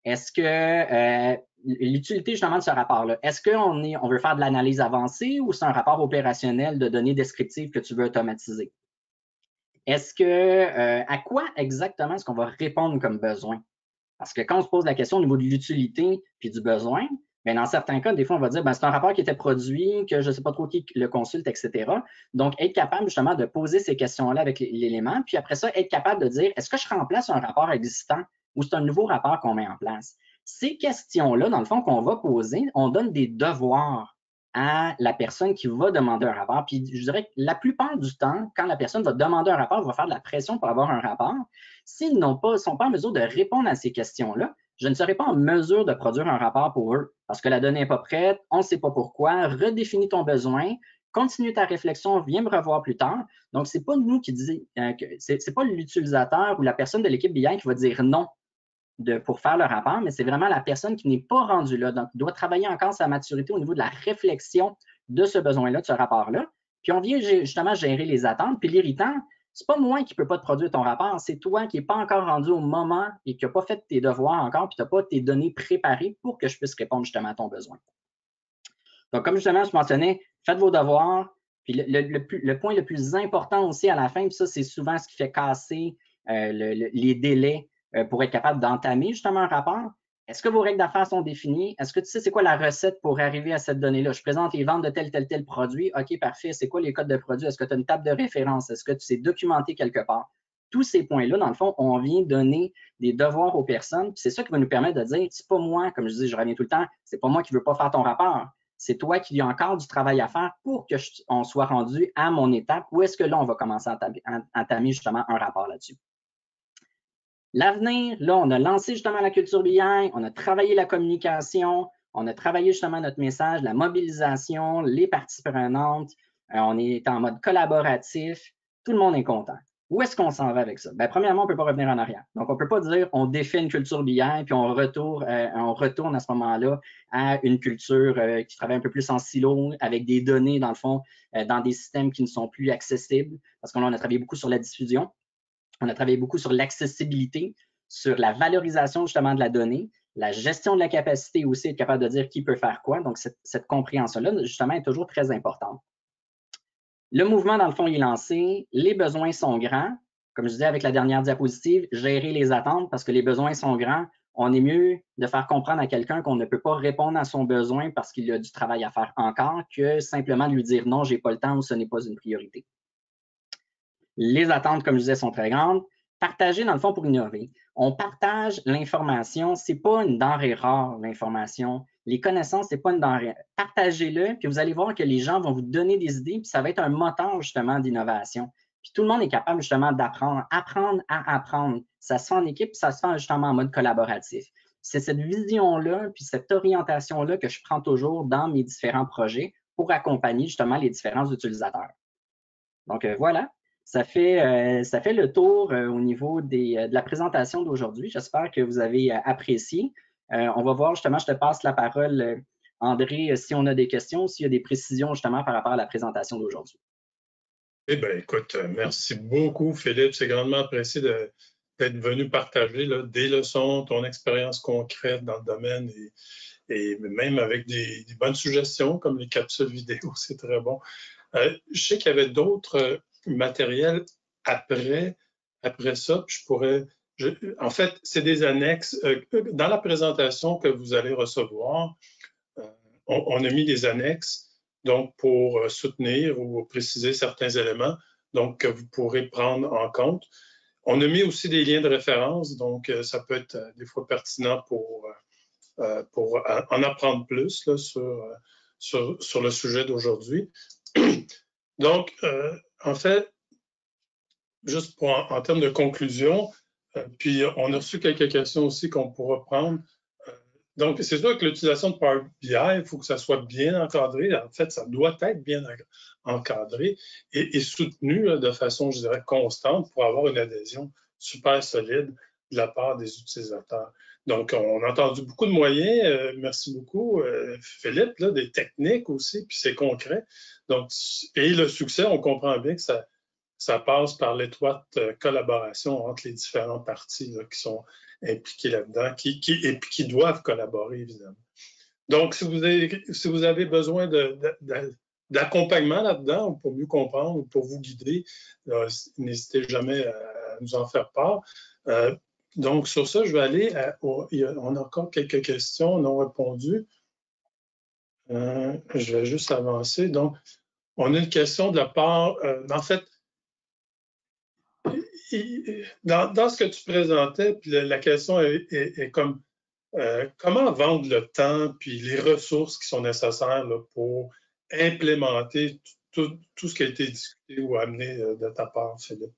Est-ce que l'utilité justement de ce rapport-là, est-ce qu'on veut faire de l'analyse avancée ou c'est un rapport opérationnel de données descriptives que tu veux automatiser? Est-ce que, à quoi exactement est-ce qu'on va répondre comme besoin? Parce que quand on se pose la question au niveau de l'utilité puis du besoin, bien, dans certains cas, des fois, on va dire, c'est un rapport qui était produit, que je ne sais pas trop qui le consulte, etc. Donc, être capable justement de poser ces questions-là avec l'élément, puis après ça, être capable de dire, est-ce que je remplace un rapport existant ou c'est un nouveau rapport qu'on met en place? Ces questions-là, dans le fond, qu'on va poser, on donne des devoirs à la personne qui va demander un rapport. Puis, je dirais que la plupart du temps, quand la personne va demander un rapport, va faire de la pression pour avoir un rapport. S'ils sont pas en mesure de répondre à ces questions-là, je ne serai pas en mesure de produire un rapport pour eux parce que la donnée n'est pas prête, on ne sait pas pourquoi, redéfinis ton besoin, continue ta réflexion, viens me revoir plus tard. Donc, ce n'est pas nous qui disons, c'est pas l'utilisateur ou la personne de l'équipe BI qui va dire non pour faire le rapport, mais c'est vraiment la personne qui n'est pas rendue là. Donc, doit travailler encore sa maturité au niveau de la réflexion de ce besoin-là, de ce rapport-là. Puis, on vient justement gérer les attentes. Puis, l'irritant, c'est pas moi qui ne peux pas te produire ton rapport, c'est toi qui n'es pas encore rendu au moment et qui n'as pas fait tes devoirs encore, puis tu n'as pas tes données préparées pour que je puisse répondre justement à ton besoin. Donc, comme justement je mentionnais, faites vos devoirs. Puis le point le plus important aussi à la fin, puis ça, c'est souvent ce qui fait casser les délais pour être capable d'entamer justement un rapport. Est-ce que vos règles d'affaires sont définies? Est-ce que tu sais c'est quoi la recette pour arriver à cette donnée-là? Je présente les ventes de tel produit. OK, parfait. C'est quoi les codes de produit? Est-ce que tu as une table de référence? Est-ce que tu sais documenter quelque part? Tous ces points-là, dans le fond, on vient donner des devoirs aux personnes. C'est ça qui va nous permettre de dire, c'est pas moi, comme je dis, je reviens tout le temps, c'est pas moi qui veux pas faire ton rapport. C'est toi qui as encore du travail à faire pour qu'on soit rendu à mon étape où est-ce que là, on va commencer à entamer justement un rapport là-dessus. L'avenir, là, on a lancé justement la culture BI, on a travaillé la communication, on a travaillé justement notre message, la mobilisation, les parties prenantes, on est en mode collaboratif, tout le monde est content. Où est-ce qu'on s'en va avec ça? Bien, premièrement, on ne peut pas revenir en arrière. Donc, on ne peut pas dire on défait une culture BI puis on retourne à ce moment-là à une culture qui travaille un peu plus en silo avec des données, dans le fond, dans des systèmes qui ne sont plus accessibles parce qu'on a travaillé beaucoup sur la diffusion. On a travaillé beaucoup sur l'accessibilité, sur la valorisation justement de la donnée, la gestion de la capacité aussi, être capable de dire qui peut faire quoi. Donc, cette compréhension-là, justement, est toujours très importante. Le mouvement, dans le fond, est lancé. Les besoins sont grands. Comme je disais avec la dernière diapositive, gérer les attentes parce que les besoins sont grands. On est mieux de faire comprendre à quelqu'un qu'on ne peut pas répondre à son besoin parce qu'il a du travail à faire encore que simplement de lui dire non, j'ai pas le temps ou ce n'est pas une priorité. Les attentes, comme je disais, sont très grandes. Partager, dans le fond, pour innover. On partage l'information. Ce n'est pas une denrée rare, l'information. Les connaissances, ce n'est pas une denrée. Partagez-le, puis vous allez voir que les gens vont vous donner des idées, puis ça va être un moteur, justement, d'innovation. Puis tout le monde est capable, justement, d'apprendre. Apprendre à apprendre. Ça se fait en équipe, puis ça se fait, justement, en mode collaboratif. C'est cette vision-là, puis cette orientation-là que je prends toujours dans mes différents projets pour accompagner, justement, les différents utilisateurs. Donc, voilà. Ça fait le tour au niveau de la présentation d'aujourd'hui. J'espère que vous avez apprécié. On va voir justement, je te passe la parole, André, si on a des questions, s'il y a des précisions justement par rapport à la présentation d'aujourd'hui. Eh bien, écoute, merci beaucoup, Philippe. C'est grandement apprécié d'être venu partager là, des leçons, ton expérience concrète dans le domaine et même avec des bonnes suggestions comme les capsules vidéo, c'est très bon. Je sais qu'il y avait d'autres matériels après ça, puis en fait, c'est des annexes. Dans la présentation que vous allez recevoir, on a mis des annexes donc pour soutenir ou préciser certains éléments donc, que vous pourrez prendre en compte. On a mis aussi des liens de référence, donc ça peut être des fois pertinent pour en apprendre plus là, sur le sujet d'aujourd'hui. Donc, en fait, juste en termes de conclusion, puis on a reçu quelques questions aussi qu'on pourra prendre. Donc, c'est sûr que l'utilisation de Power BI, il faut que ça soit bien encadré. En fait, ça doit être bien encadré et soutenu là, de façon, je dirais, constante pour avoir une adhésion super solide de la part des utilisateurs. Donc, on a entendu beaucoup de moyens. Merci beaucoup, Philippe, là, des techniques aussi, puis c'est concret. Donc, et le succès, on comprend bien que ça passe par l'étroite collaboration entre les différentes parties là, qui sont impliquées là-dedans, et puis qui doivent collaborer, évidemment. Donc, si vous avez besoin d'accompagnement là-dedans, ou pour mieux comprendre, ou pour vous guider, n'hésitez jamais à nous en faire part. Donc, sur ça, je vais aller on a encore quelques questions non répondues. Je vais juste avancer. Donc, on a une question de la part, en fait, dans ce que tu présentais, puis la question est comme comment vendre le temps puis les ressources qui sont nécessaires là, pour implémenter tout ce qui a été discuté ou amené de ta part, Philippe?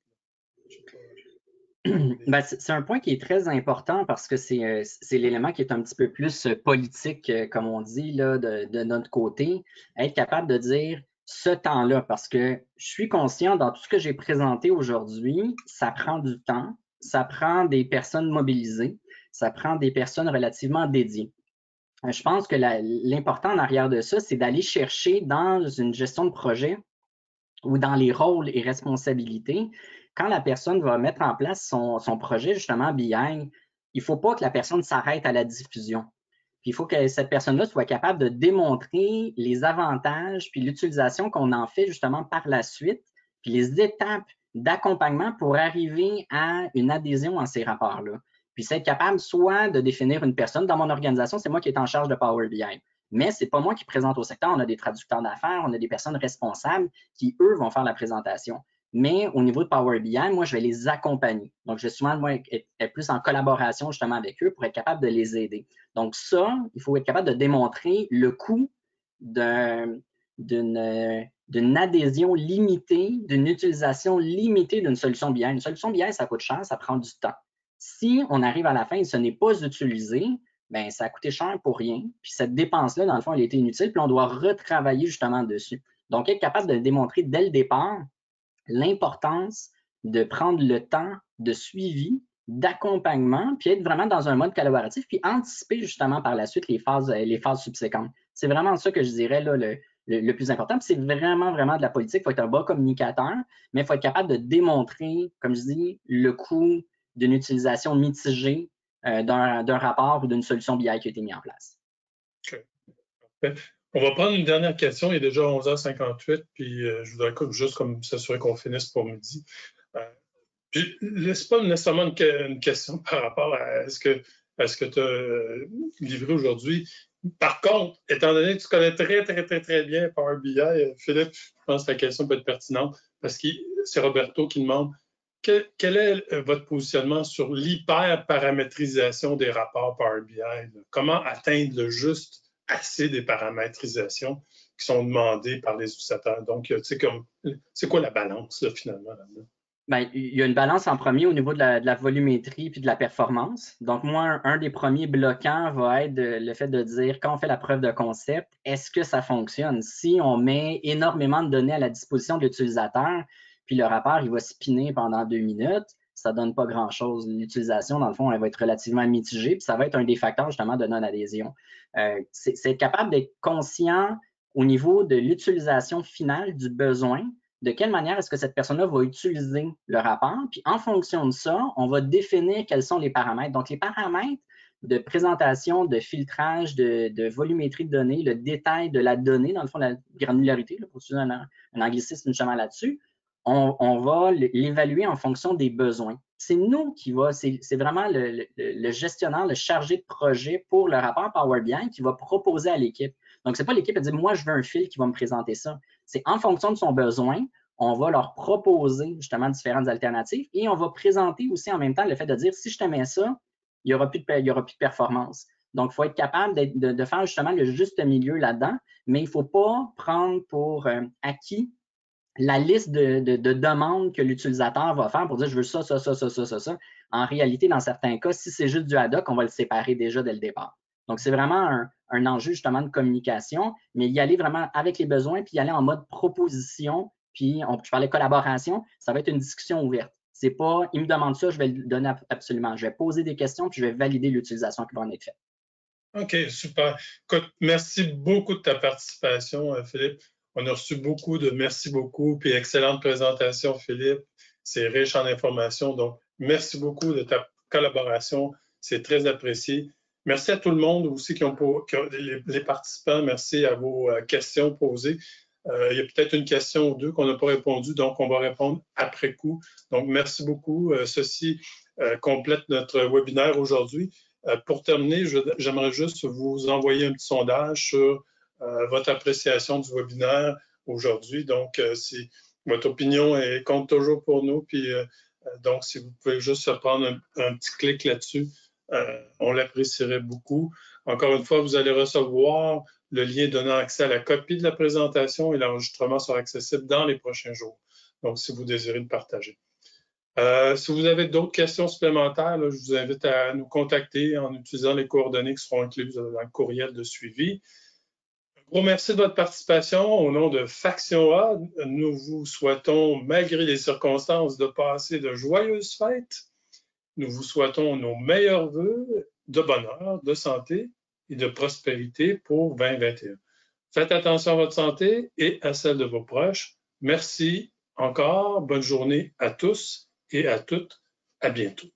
Ben, c'est un point qui est très important parce que c'est l'élément qui est un petit peu plus politique, comme on dit, là, de notre côté. Être capable de dire ce temps-là, parce que je suis conscient dans tout ce que j'ai présenté aujourd'hui, ça prend du temps, ça prend des personnes mobilisées, ça prend des personnes relativement dédiées. Je pense que l'important en arrière de ça, c'est d'aller chercher dans une gestion de projet ou dans les rôles et responsabilités, quand la personne va mettre en place son projet, justement, BI, il ne faut pas que la personne s'arrête à la diffusion. Puis il faut que cette personne-là soit capable de démontrer les avantages puis l'utilisation qu'on en fait justement par la suite, puis les étapes d'accompagnement pour arriver à une adhésion en ces rapports-là. Puis c'est être capable soit de définir une personne. Dans mon organisation, c'est moi qui est en charge de Power BI. Mais ce n'est pas moi qui présente au secteur. On a des traducteurs d'affaires, on a des personnes responsables qui, eux, vont faire la présentation. Mais au niveau de Power BI, moi, je vais les accompagner. Donc, je vais souvent moi, être plus en collaboration justement avec eux pour être capable de les aider. Donc, ça, il faut être capable de démontrer le coût d'une adhésion limitée, d'une utilisation limitée d'une solution BI. Une solution BI, ça coûte cher, ça prend du temps. Si on arrive à la fin et ce n'est pas utilisé, bien, ça a coûté cher pour rien. Puis cette dépense-là, dans le fond, elle était inutile, puis on doit retravailler justement dessus. Donc, être capable de démontrer dès le départ l'importance de prendre le temps de suivi, d'accompagnement, puis être vraiment dans un mode collaboratif, puis anticiper justement par la suite les phases subséquentes. C'est vraiment ça que je dirais là, le plus important. Puis c'est vraiment, vraiment de la politique. Il faut être un bon communicateur, mais il faut être capable de démontrer, comme je dis, le coût d'une utilisation mitigée d'un rapport ou d'une solution BI qui a été mise en place. Okay. On va prendre une dernière question. Il est déjà 11h58, puis je voudrais juste comme s'assurer qu'on finisse pour midi. Puis, c'est pas nécessairement une question par rapport à ce que tu as livré aujourd'hui. Par contre, étant donné que tu connais très bien Power BI, Philippe, je pense que la question peut être pertinente parce que c'est Roberto qui demande quel est votre positionnement sur l'hyper-paramétrisation des rapports Power BI? Comment atteindre le juste assez des paramétrisations qui sont demandées par les utilisateurs? Donc, tu sais, c'est quoi la balance, là, finalement, là-dedans? Bien, il y a une balance en premier au niveau de la volumétrie puis de la performance. Donc, moi, un des premiers bloquants va être le fait de dire, quand on fait la preuve de concept, est-ce que ça fonctionne? Si on met énormément de données à la disposition de l'utilisateur, puis le rapport, il va spinner pendant 2 minutes, ça ne donne pas grand-chose. L'utilisation, dans le fond, elle va être relativement mitigée, puis ça va être un des facteurs, justement, de non-adhésion. C'est être capable d'être conscient au niveau de l'utilisation finale du besoin, de quelle manière est-ce que cette personne-là va utiliser le rapport. Puis en fonction de ça, on va définir quels sont les paramètres. Donc, les paramètres de présentation, de filtrage, de volumétrie de données, le détail de la donnée, dans le fond, la granularité, pour utiliser un anglicisme justement là-dessus, on va l'évaluer en fonction des besoins. C'est nous qui va, c'est vraiment le gestionnaire, le chargé de projet pour le rapport Power BI qui va proposer à l'équipe. Donc, ce n'est pas l'équipe qui dit « moi, je veux un fil qui va me présenter ça ». C'est en fonction de son besoin, on va leur proposer justement différentes alternatives et on va présenter aussi en même temps le fait de dire si je te mets ça, il n'y aura plus de performance. Donc, il faut être capable de faire justement le juste milieu là-dedans, mais il ne faut pas prendre pour acquis la liste de demandes que l'utilisateur va faire pour dire je veux ça, ça, ça, ça, ça, ça, ça. En réalité, dans certains cas, si c'est juste du ad hoc, on va le séparer déjà dès le départ. Donc, c'est vraiment un enjeu justement de communication, mais y aller vraiment avec les besoins, puis y aller en mode proposition, puis je parlais collaboration, ça va être une discussion ouverte. C'est pas, il me demande ça, je vais le donner absolument. Je vais poser des questions, puis je vais valider l'utilisation qui va en être faite. OK, super. Écoute, merci beaucoup de ta participation, Philippe. On a reçu beaucoup de merci beaucoup, puis excellente présentation, Philippe. C'est riche en informations, donc merci beaucoup de ta collaboration. C'est très apprécié. Merci à tout le monde aussi les participants. Merci à vos questions posées. Il y a peut-être une question ou deux qu'on n'a pas répondu, donc on va répondre après coup. Donc, merci beaucoup. Ceci complète notre webinaire aujourd'hui. Pour terminer, j'aimerais juste vous envoyer un petit sondage sur votre appréciation du webinaire aujourd'hui. Donc, si votre opinion compte toujours pour nous, puis donc, si vous pouvez juste prendre un petit clic là-dessus, on l'apprécierait beaucoup. Encore une fois, vous allez recevoir le lien donnant accès à la copie de la présentation et l'enregistrement sera accessible dans les prochains jours. Donc, si vous désirez le partager. Si vous avez d'autres questions supplémentaires, là, je vous invite à nous contacter en utilisant les coordonnées qui seront incluses dans le courriel de suivi. Un gros merci de votre participation. Au nom de Faction A, nous vous souhaitons, malgré les circonstances, de passer de joyeuses fêtes. Nous vous souhaitons nos meilleurs vœux de bonheur, de santé et de prospérité pour 2021. Faites attention à votre santé et à celle de vos proches. Merci encore. Bonne journée à tous et à toutes. À bientôt.